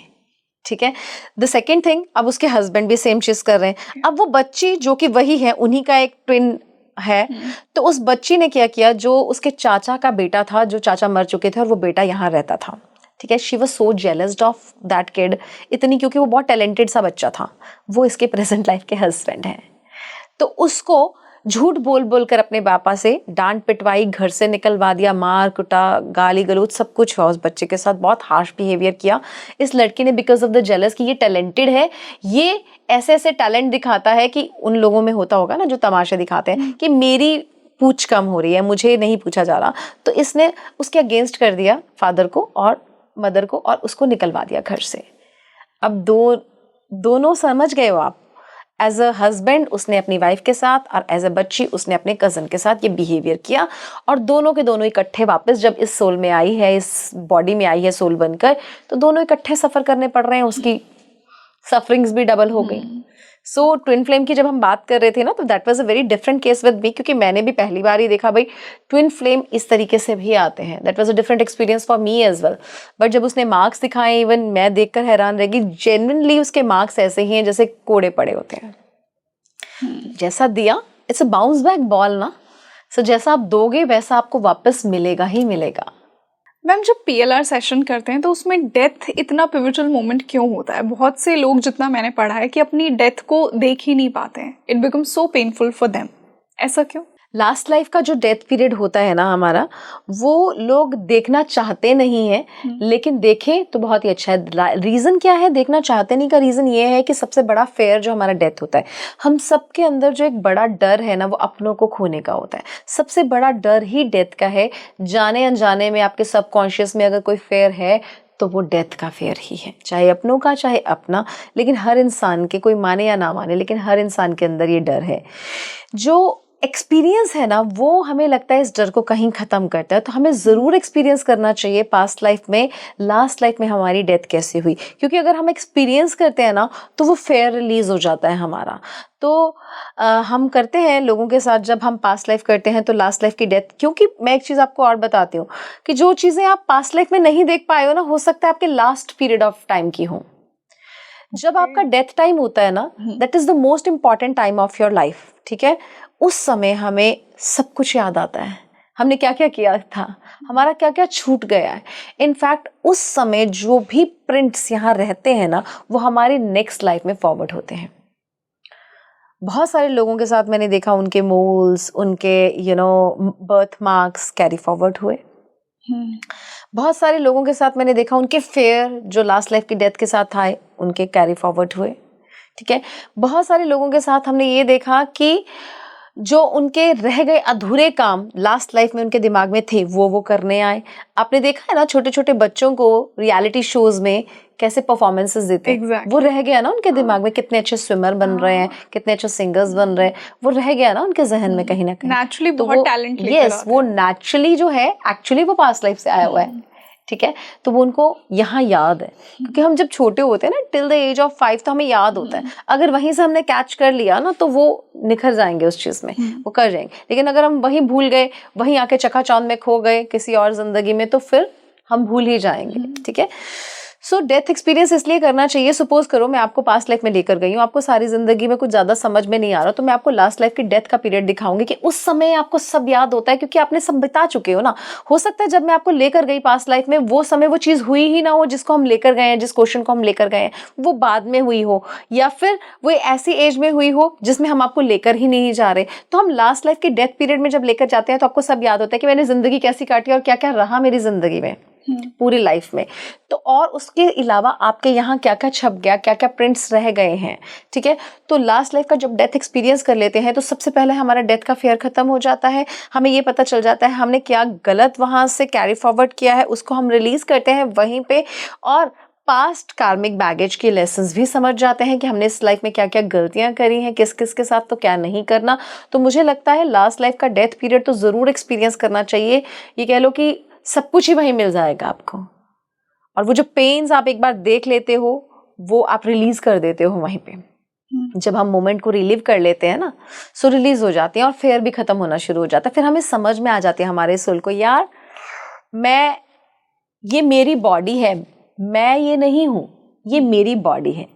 ठीक है। द सेकेंड थिंग, अब उसके हस्बैंड भी सेम चीज कर रहे हैं। अब वो बच्ची जो कि वही है, उन्हीं का एक ट्विन है, तो उस बच्ची ने क्या किया, जो उसके चाचा का बेटा था, जो चाचा मर चुके थे और वो बेटा यहाँ रहता था, ठीक है, she was so जेलस्ड of that kid, इतनी, क्योंकि वो बहुत टैलेंटेड सा बच्चा था। वो इसके प्रेजेंट लाइफ के हस्बैंड हैं। तो उसको झूठ बोल बोल कर अपने पापा से डांट पिटवाई, घर से निकलवा दिया, मार कुटा, गाली गलौज सब कुछ हुआ उस बच्चे के साथ, बहुत हार्श बिहेवियर किया इस लड़की ने, बिकॉज ऑफ द जेलस कि ये टैलेंटेड है, ये ऐसे ऐसे टैलेंट दिखाता है कि उन लोगों में होता होगा ना जो तमाशे दिखाते हैं कि मेरी पूछ कम हो रही है, मुझे नहीं पूछा जा रहा। तो इसने उसके अगेंस्ट कर दिया फादर को और मदर को और उसको निकलवा दिया घर से। अब दोनों समझ गए हो आप, एज अ हस्बैंड उसने अपनी वाइफ के साथ और एज अ बच्ची उसने अपने कजन के साथ ये बिहेवियर किया, और दोनों के दोनों इकट्ठे वापस जब इस सोल में आई है, इस बॉडी में आई है सोल बनकर, तो दोनों इकट्ठे सफर करने पड़ रहे हैं, उसकी सफरिंग्स भी डबल हो गई। सो ट्विन फ्लेम की जब हम बात कर रहे थे ना, तो that was a very different case with me, क्योंकि मैंने भी पहली बार ही देखा भाई ट्विन फ्लेम इस तरीके से भी आते हैं। That was a different experience for me as well. But जब उसने मार्क्स दिखाए, इवन मैं देखकर हैरान रह गई, जेन्युइनली उसके मार्क्स ऐसे ही हैं जैसे कोड़े पड़े होते हैं। जैसा दिया, it's a bounce back ball ना, सो जैसा आप दोगे वैसा आपको वापस मिलेगा ही मिलेगा। मैम जब PLR सेशन करते हैं तो उसमें डेथ इतना पिवटल मोमेंट क्यों होता है? बहुत से लोग, जितना मैंने पढ़ा है, कि अपनी डेथ को देख ही नहीं पाते हैं, it becomes so painful for them. ऐसा क्यों? लास्ट लाइफ का जो डेथ पीरियड होता है ना हमारा, वो लोग देखना चाहते नहीं है, लेकिन देखें तो बहुत ही अच्छा है। रीज़न क्या है देखना चाहते नहीं का? रीज़न ये है कि सबसे बड़ा फेयर जो हमारा डेथ होता है, हम सबके अंदर जो एक बड़ा डर है ना, वो अपनों को खोने का होता है। सबसे बड़ा डर ही डेथ का है। जाने अनजाने में आपके सबकॉन्शियस में अगर कोई फेयर है तो वो डेथ का फेयर ही है, चाहे अपनों का चाहे अपना। लेकिन हर इंसान के, कोई माने या ना माने, लेकिन हर इंसान के अंदर ये डर है। जो एक्सपीरियंस है ना, वो हमें लगता है इस डर को कहीं ख़त्म करता है। तो हमें ज़रूर एक्सपीरियंस करना चाहिए पास्ट लाइफ में, लास्ट लाइफ में हमारी डेथ कैसे हुई, क्योंकि अगर हम एक्सपीरियंस करते हैं ना तो वो फेयर रिलीज हो जाता है हमारा। तो हम करते हैं लोगों के साथ, जब हम पास्ट लाइफ करते हैं तो लास्ट लाइफ की डेथ, क्योंकि मैं एक चीज़ आपको और बताती हूँ कि जो चीज़ें आप पास्ट लाइफ में नहीं देख पाए हो ना, हो सकता है आपके लास्ट पीरियड ऑफ टाइम की हो। जब आपका डेथ टाइम होता है ना, that is the most important time of your life, ठीक है। उस समय हमें सब कुछ याद आता है, हमने क्या क्या किया था, हमारा क्या क्या छूट गया है। इनफैक्ट उस समय जो भी प्रिंट्स यहाँ रहते हैं ना, वो हमारी नेक्स्ट लाइफ में फॉरवर्ड होते हैं। बहुत सारे लोगों के साथ मैंने देखा, उनके मोल्स, उनके बर्थ मार्क्स कैरी फॉरवर्ड हुए। बहुत सारे लोगों के साथ मैंने देखा उनके फेयर जो लास्ट लाइफ की डेथ के साथ आए उनके कैरी फॉरवर्ड हुए, ठीक है। बहुत सारे लोगों के साथ हमने ये देखा कि जो उनके रह गए अधूरे काम लास्ट लाइफ में उनके दिमाग में थे वो करने आए। आपने देखा है ना छोटे छोटे बच्चों को रियलिटी शोज में कैसे परफॉर्मेंसेस देते हैं। Exactly. वो रह गया ना उनके दिमाग में, कितने अच्छे स्विमर बन रहे हैं, कितने अच्छे सिंगर्स बन रहे हैं, वो रह गया ना उनके जहन में कहीं ना कहीं। नेचुरली तो बहुत वो टैलेंट लेकर यस वो नेचुरली जो है एक्चुअली वो पास्ट लाइफ से आया हुआ है, ठीक है। तो वो उनको यहाँ याद है, क्योंकि हम जब छोटे होते हैं ना टिल द एज ऑफ 5 तो हमें याद होता है। अगर वहीं से हमने कैच कर लिया ना तो वो निखर जाएंगे उस चीज में, वो कर जाएंगे। लेकिन अगर हम वहीं भूल गए, वहीं आके चकाचौंध में खो गए किसी और जिंदगी में, तो फिर हम भूल ही जाएंगे, ठीक है। सो डेथ एक्सपीरियंस इसलिए करना चाहिए, सपोज करो मैं आपको पास्ट लाइफ में लेकर गई हूँ, आपको सारी जिंदगी में कुछ ज्यादा समझ में नहीं आ रहा, तो मैं आपको लास्ट लाइफ की डेथ का पीरियड दिखाऊंगी कि उस समय आपको सब याद होता है, क्योंकि आपने सब बिता चुके हो ना। हो सकता है जब मैं आपको लेकर गई पास्ट लाइफ में वो समय वो चीज हुई ही ना हो जिसको हम लेकर गए हैं, जिस क्वेश्चन को हम लेकर गए हैं वो बाद में हुई हो, या फिर वो ऐसी एज में हुई हो जिसमें हम आपको लेकर ही नहीं जा रहे। तो हम लास्ट लाइफ के डेथ पीरियड में जब लेकर जाते हैं तो आपको सब याद होता है कि मैंने जिंदगी कैसी काटी और क्या क्या रहा मेरी जिंदगी में पूरी लाइफ में। तो और उसके अलावा आपके यहाँ क्या क्या छप गया, क्या क्या प्रिंट्स रह गए हैं, ठीक है। तो लास्ट लाइफ का जब डेथ एक्सपीरियंस कर लेते हैं तो सबसे पहले हमारा डेथ का फेयर खत्म हो जाता है। हमें ये पता चल जाता है हमने क्या गलत वहाँ से कैरी फॉरवर्ड किया है, उसको हम रिलीज करते हैं वहीं पे, और पास्ट कार्मिक बैगेज के लेसन्स भी समझ जाते हैं कि हमने इस लाइफ में क्या क्या गलतियां करी हैं, किस किस के साथ तो क्या नहीं करना। तो मुझे लगता है लास्ट लाइफ का डेथ पीरियड तो ज़रूर एक्सपीरियंस करना चाहिए। ये कह लो कि सब कुछ ही वहीं मिल जाएगा आपको, और वो जो पेन्स आप एक बार देख लेते हो वो आप रिलीज कर देते हो वहीं पे। जब हम मोमेंट को रिलीव कर लेते हैं ना, सो रिलीज हो जाती है और फेयर भी खत्म होना शुरू हो जाता है। फिर हमें समझ में आ जाती है हमारे सोल को, यार ये मेरी बॉडी है, मैं ये नहीं हूं, ये मेरी बॉडी है।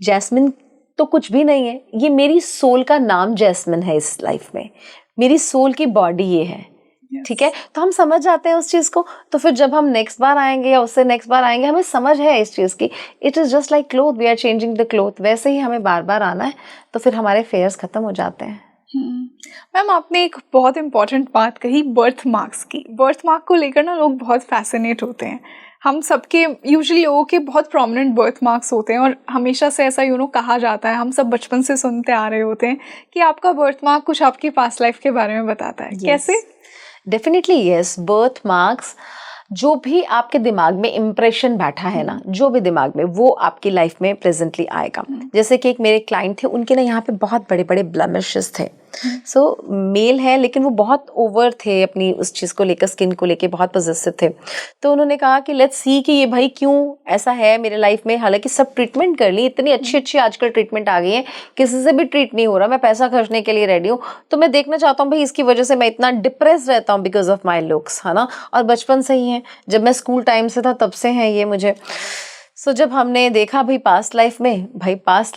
जैस्मिन तो कुछ भी नहीं है, ये मेरी सोल का नाम जैस्मिन है इस लाइफ में, मेरी सोल की बॉडी ये है, ठीक है। तो हम समझ जाते हैं उस चीज को। तो फिर जब हम नेक्स्ट बार आएंगे या उससे नेक्स्ट बार आएंगे, हमें समझ है इस चीज की, it is just like cloth, we are changing the cloth. वैसे ही हमें बार बार आना है, तो फिर हमारे फेयर्स खत्म हो जाते हैं। मैम आपने एक बहुत इंपॉर्टेंट बात कही बर्थ मार्क्स की। बर्थ मार्क को लेकर ना लोग बहुत फैसिनेट होते हैं। हम सबके यूजुअली लोगों के बहुत प्रोमिनेंट बर्थ मार्क्स होते हैं, और हमेशा से ऐसा कहा जाता है, हम सब बचपन से सुनते आ रहे होते हैं कि आपका बर्थ मार्क कुछ आपकी पास्ट लाइफ के बारे में बताता है। कैसे? Definitely yes. बर्थ मार्क्स जो भी आपके दिमाग में इम्प्रेशन बैठा है ना, जो भी दिमाग में, वो आपकी लाइफ में प्रेजेंटली आएगा। जैसे कि एक मेरे क्लाइंट थे, उनके ना यहाँ पे बहुत बड़े बड़े ब्लेमिशेस थे। सो मेल है लेकिन वो बहुत ओवर थे अपनी उस चीज़ को लेकर, स्किन को लेकर बहुत पॉजिटिव थे। तो उन्होंने कहा कि लेट्स सी कि ये भाई क्यों ऐसा है मेरे लाइफ में। हालांकि सब ट्रीटमेंट कर ली, इतनी अच्छी अच्छी आजकल ट्रीटमेंट आ गई है, किसी से भी ट्रीट नहीं हो रहा, मैं पैसा खर्चने के लिए रेडी हूँ। तो मैं देखना चाहता हूँ भाई इसकी वजह से मैं इतना डिप्रेस रहता हूँ बिकॉज ऑफ माई लुक्स, है ना। और बचपन से ही है, जब मैं स्कूल टाइम से था तब से हैं ये मुझे। सो जब हमने देखा भाई पास्ट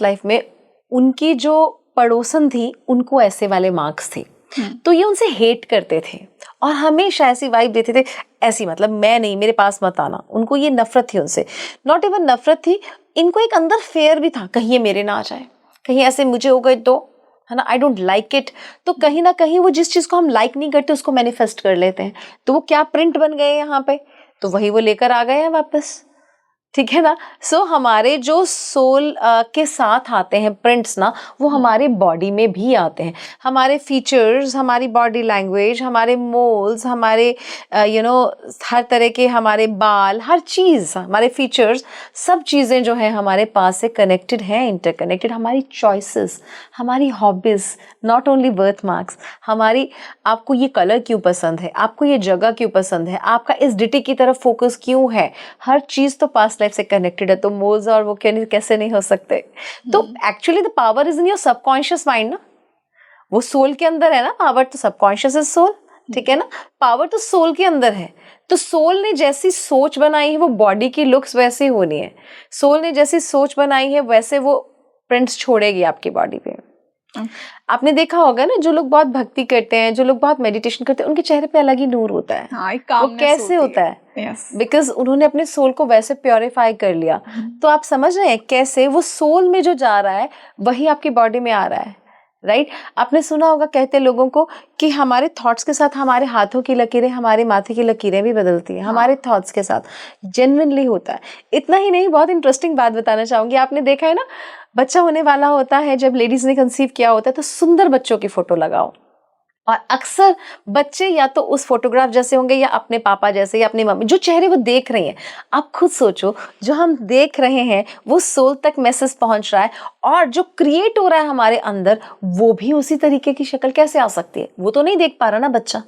लाइफ में उनकी जो पड़ोसन थी उनको ऐसे वाले मार्क्स थे, तो ये उनसे हेट करते थे और हमेशा ऐसी वाइब देते थे, ऐसी मतलब मैं नहीं, मेरे पास मत आना। उनको ये नफरत थी उनसे, नॉट इवन नफरत थी, इनको एक अंदर फेयर भी था, कहीं ये मेरे ना आ जाए, कहीं ऐसे मुझे हो गए तो, है ना, आई डोंट लाइक इट। तो कहीं ना कहीं वो जिस चीज को हम लाइक नहीं करते उसको मैनिफेस्ट कर लेते हैं। तो वो क्या प्रिंट बन गए यहाँ पे, तो वही वो लेकर आ गए हैं वापस, ठीक है ना। सो हमारे जो सोल के साथ आते हैं प्रिंट्स ना, वो हमारे बॉडी में भी आते हैं। हमारे फीचर्स, हमारी बॉडी लैंग्वेज, हमारे मोल्स, हमारे हर तरह के हमारे बाल, हर चीज़, हमारे फीचर्स, सब चीज़ें जो है हमारे पास से कनेक्टेड हैं, इंटरकनेक्टेड। हमारी चॉइसेस, हमारी hobbies, not only birth marks, हमारी आपको ये कलर क्यों पसंद है, आपको ये जगह क्यों पसंद है, आपका इस डिटी की तरफ फोकस क्यों है, हर चीज़ तो पास्ट लाइफ से कनेक्टेड है। तो मोल्स और वो कैसे नहीं हो सकते। तो actually the power is in your subconscious mind ना, वो सोल के अंदर है ना पावर, तो सबकॉन्शियस इज सोल, ठीक है ना। पावर तो सोल के अंदर है, तो सोल ने जैसी सोच बनाई है वो बॉडी की लुक्स वैसी होनी है। सोल ने जैसी सोच बनाई है वैसे वो प्रिंट्स छोड़ेगी आपकी बॉडी पे। आपने देखा होगा ना, जो लोग बहुत भक्ति करते हैं, जो लोग बहुत मेडिटेशन करते हैं, उनके चेहरे पे अलग ही नूर होता है। वो कैसे होता है? बिकॉज उन्होंने अपने सोल को वैसे प्योरीफाई कर लिया। तो आप समझ रहे हैं कैसे वो सोल में जो जा रहा है वही आपकी बॉडी में आ रहा है। राइट आपने सुना होगा कहते लोगों को कि हमारे थॉट्स के साथ हमारे हाथों की लकीरें, हमारे माथे की लकीरें भी बदलती हैं हमारे थॉट्स के साथ। जेन्युइनली होता है। इतना ही नहीं, बहुत इंटरेस्टिंग बात बताना चाहूंगी। आपने देखा है ना, बच्चा होने वाला होता है, जब लेडीज ने कंसीव किया होता है तो सुंदर बच्चों की फोटो लगाओ, और अक्सर बच्चे या तो उस फोटोग्राफ जैसे होंगे या अपने पापा जैसे या अपनी मम्मी, जो चेहरे वो देख रही हैं। आप खुद सोचो, जो हम देख रहे हैं वो सोल तक मैसेज पहुंच रहा है, और जो क्रिएट हो रहा है हमारे अंदर वो भी उसी तरीके की शक्ल कैसे आ सकती है? वो तो नहीं देख पा रहा ना बच्चा,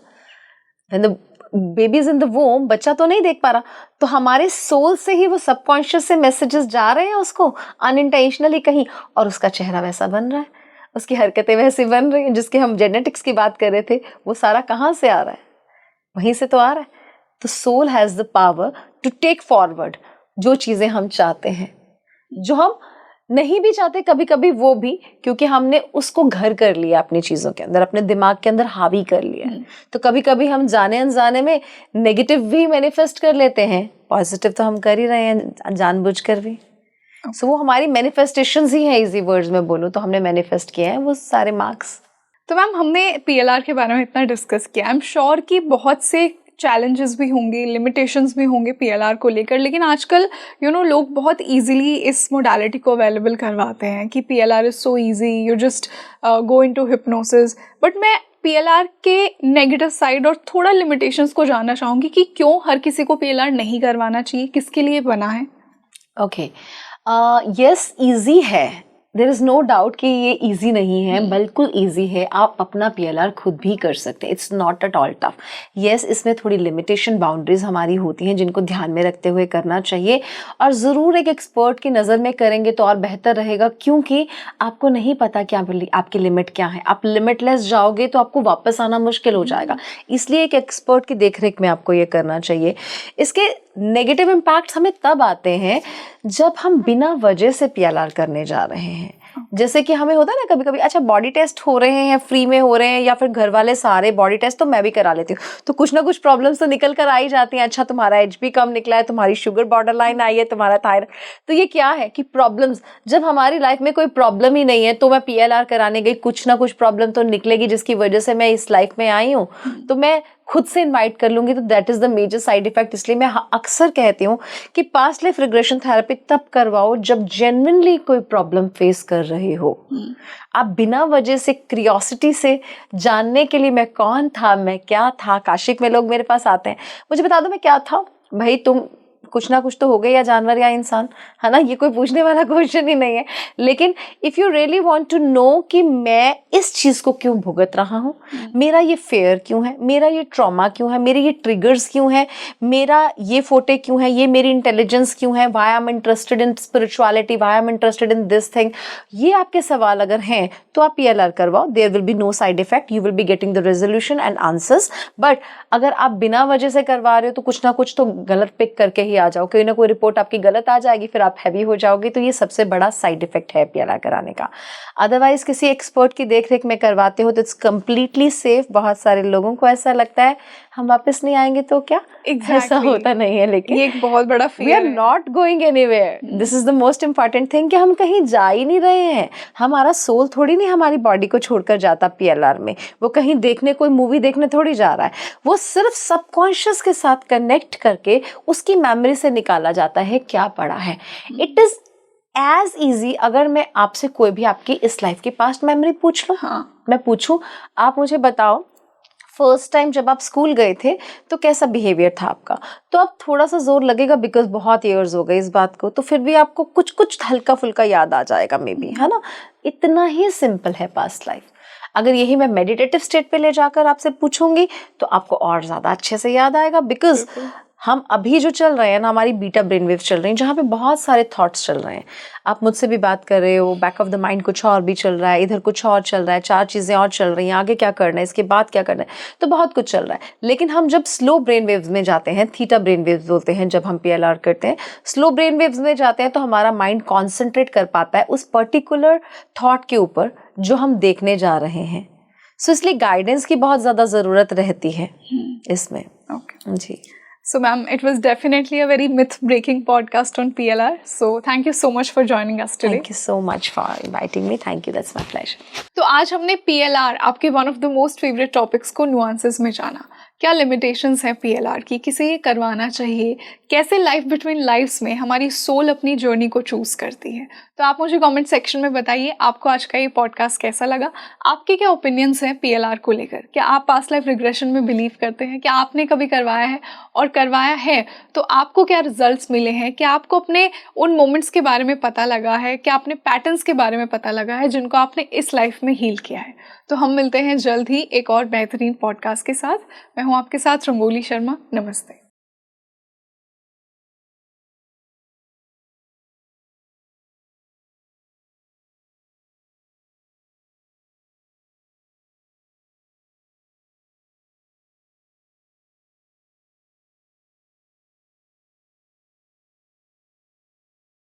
बेबीज इन द वोम, बच्चा तो नहीं देख पा रहा। तो हमारे सोल से ही वो सबकॉन्शियस से मैसेजेस जा रहे हैं उसको अनइंटेंशनली कहीं, और उसका चेहरा वैसा बन रहा है, उसकी हरकतें वैसी बन रही हैं। जिसके हम जेनेटिक्स की बात कर रहे थे, वो सारा कहाँ से आ रहा है? वहीं से तो आ रहा है। तो soul has the power to take forward जो चीजें हम चाहते हैं, जो हम नहीं भी चाहते कभी कभी, वो भी क्योंकि हमने उसको घर कर लिया अपनी चीजों के अंदर, अपने दिमाग के अंदर हावी कर लिया है। तो कभी कभी हम जाने अनजाने में नेगेटिव भी मैनिफेस्ट कर लेते हैं, पॉजिटिव तो हम कर ही रहे हैं जानबूझकर भी। सो वो हमारी मैनिफेस्टेशंस ही है, इजी वर्ड्स में बोलूं तो हमने मैनिफेस्ट किए हैं वो सारे मार्क्स। तो मैम, हमने पीएलआर के बारे में इतना डिस्कस किया, आई एम श्योर कि बहुत से चैलेंजेस भी होंगे, लिमिटेशंस भी होंगे पीएलआर को लेकर, लेकिन आजकल लोग बहुत इजीली इस मोडालिटी को अवेलेबल करवाते हैं कि PLR is so easy, you just go into hypnosis. But मैं पीएलआर के नेगेटिव साइड और थोड़ा लिमिटेशंस को जानना चाहूँगी कि क्यों हर किसी को पीएलआर नहीं करवाना चाहिए, किसके लिए बना है? ओके, यस इजी है, देयर इज नो डाउट कि ये इजी नहीं है, बिल्कुल इजी है। आप अपना पीएलआर खुद भी कर सकते हैं, it's not at all tough. Yes, इसमें थोड़ी लिमिटेशन, बाउंड्रीज हमारी होती हैं जिनको ध्यान में रखते हुए करना चाहिए, और ज़रूर एक एक्सपर्ट की नज़र में करेंगे तो और बेहतर रहेगा, क्योंकि आपको नहीं पता कि आपकी लिमिट क्या है। आप लिमिटलेस जाओगे तो आपको वापस आना मुश्किल हो जाएगा, इसलिए एक एक्सपर्ट की देखरेख में आपको ये करना चाहिए। इसके नेगेटिव इम्पैक्ट्स हमें तब आते हैं जब हम बिना वजह से पीएलआर करने जा रहे हैं। जैसे कि हमें होता है ना कभी कभी, अच्छा बॉडी टेस्ट हो रहे हैं, फ्री में हो रहे हैं, या फिर घर वाले सारे बॉडी टेस्ट तो मैं भी करा लेती हूँ, तो कुछ ना कुछ प्रॉब्लम्स तो निकल कर आ ही जाती हैं। अच्छा तुम्हारा एचबी कम निकला है, तुम्हारी शुगर बॉर्डर लाइन आई है, तुम्हारा थायराइड। तो ये क्या है कि प्रॉब्लम्स, जब हमारी लाइफ में कोई प्रॉब्लम ही नहीं है तो मैं पीएलआर कराने गई, कुछ ना कुछ प्रॉब्लम तो निकलेगी जिसकी वजह से मैं इस लाइफ में आई हूँ, तो मैं खुद से इनवाइट कर लूंगी, तो that is the major side effect. इसलिए मैं अक्सर कहती हूँ कि पास्ट लाइफ रिग्रेशन थेरेपी तब करवाओ जब जेन्युइनली कोई प्रॉब्लम फेस कर रहे हो। आप बिना वजह से क्यूरियोसिटी से जानने के लिए मैं कौन था, मैं क्या था, काशिक में लोग मेरे पास आते हैं, मुझे बता दो मैं क्या था। भाई तुम कुछ ना कुछ तो हो गए, या जानवर या इंसान, है ना, ये कोई पूछने वाला क्वेश्चन ही नहीं है। लेकिन if you really want to know कि मैं इस चीज को क्यों भुगत रहा हूँ, मेरा ये फेयर क्यों है, मेरा ये ट्रॉमा क्यों है, मेरे ये ट्रिगर्स क्यों है, मेरा ये फोटे क्यों है, ये मेरी इंटेलिजेंस क्यों है, why I am interested in spirituality, why I am interested in this thing, ये आपके सवाल अगर हैं तो आप पीएलआर करवाओ। There will be no side effect, you will be getting the resolution and answers. But अगर आप बिना वजह से करवा रहे हो तो कुछ ना कुछ तो गलत पिक करके ही आ जाओ, कोई ना कोई रिपोर्ट आपकी गलत आ जाएगी, फिर आप हैवी हो जाओगे। तो ये सबसे बड़ा साइड इफेक्ट है पीएलआर कराने का। अदरवाइज किसी एक्सपर्ट की देखरेख में करवाते हो तो इट्स कंप्लीटली सेफ। बहुत सारे लोगों को ऐसा लगता है हम वापस नहीं आएंगे तो क्या, ऐसा होता नहीं है। लेकिन ये एक बहुत बड़ा we are not going anywhere, this is the most important thing कि हम कहीं जा ही नहीं रहे हैं। हमारा सोल थोड़ी नहीं हमारी बॉडी को छोड़कर जाता पीएलआर में, वो कहीं देखने, कोई मूवी देखने थोड़ी जा रहा है, वो सिर्फ सबकॉन्शियस के साथ कनेक्ट करके उसकी मेमोरी से निकाला जाता है क्या पड़ा है। इट इज एज इजी, अगर मैं आपसे कोई भी आपकी इस लाइफ की पास्ट मेमोरी पूछ लूं, मैं पूछूं आप मुझे बताओ फर्स्ट टाइम जब आप स्कूल गए थे तो कैसा बिहेवियर था आपका, तो अब थोड़ा सा जोर लगेगा बिकॉज बहुत ईयर्स हो गए इस बात को, तो फिर भी आपको कुछ कुछ हल्का फुल्का याद आ जाएगा मे बी, है ना। इतना ही सिंपल है पास्ट लाइफ। अगर यही मैं मेडिटेटिव स्टेट पे ले जाकर आपसे पूछूंगी तो आपको और ज्यादा अच्छे से याद आएगा, बिकॉज हम अभी जो चल रहे हैं ना, हमारी बीटा ब्रेन वेव चल रही हैं जहाँ पे बहुत सारे थॉट्स चल रहे हैं। आप मुझसे भी बात कर रहे हो, बैक ऑफ द माइंड कुछ और भी चल रहा है, इधर कुछ और चल रहा है, 4 चीज़ें और चल रही हैं, आगे क्या करना है, इसके बाद क्या करना है, तो बहुत कुछ चल रहा है। लेकिन हम जब स्लो ब्रेन वेव्स में जाते हैं, थीटा ब्रेन वेव्स बोलते हैं, जब हम पीएलआर करते हैं, स्लो ब्रेन वेव्स में जाते हैं तो हमारा माइंड कॉन्सेंट्रेट कर पाता है उस पर्टिकुलर थॉट के ऊपर जो हम देखने जा रहे हैं। सो इसलिए गाइडेंस की बहुत ज़्यादा ज़रूरत रहती है इसमें। ओके जी। So, ma'am, it was definitely a very myth-breaking podcast on PLR. So, thank you so much for joining us today. Thank you so much for inviting me. Thank you. That's my pleasure. तो आज हमने PLR, आपके one of the most favourite topics को नुआंसेस में जाना. क्या लिमिटेशंस हैं PLR की, किसे ये करवाना चाहिए, कैसे लाइफ बिटवीन लाइफ्स में हमारी सोल अपनी जर्नी को चूज करती है. तो आप मुझे कमेंट सेक्शन में बताइए आपको आज का ये पॉडकास्ट कैसा लगा, आपके क्या ओपिनियंस हैं PLR को लेकर. क्या आप पास्ट लाइफ रिग्रेशन में बिलीव करते हैं, क्या आपने कभी करवाया है, और करवाया है तो आपको क्या रिजल्ट्स मिले हैं, क्या आपको अपने उन मोमेंट्स के बारे में पता लगा है, क्या आपने पैटर्न्स के बारे में पता लगा है जिनको आपने इस लाइफ में हील किया है. तो हम मिलते हैं जल्द ही एक और बेहतरीन पॉडकास्ट के साथ. मैं हूँ आपके साथ रंगोली शर्मा. नमस्ते.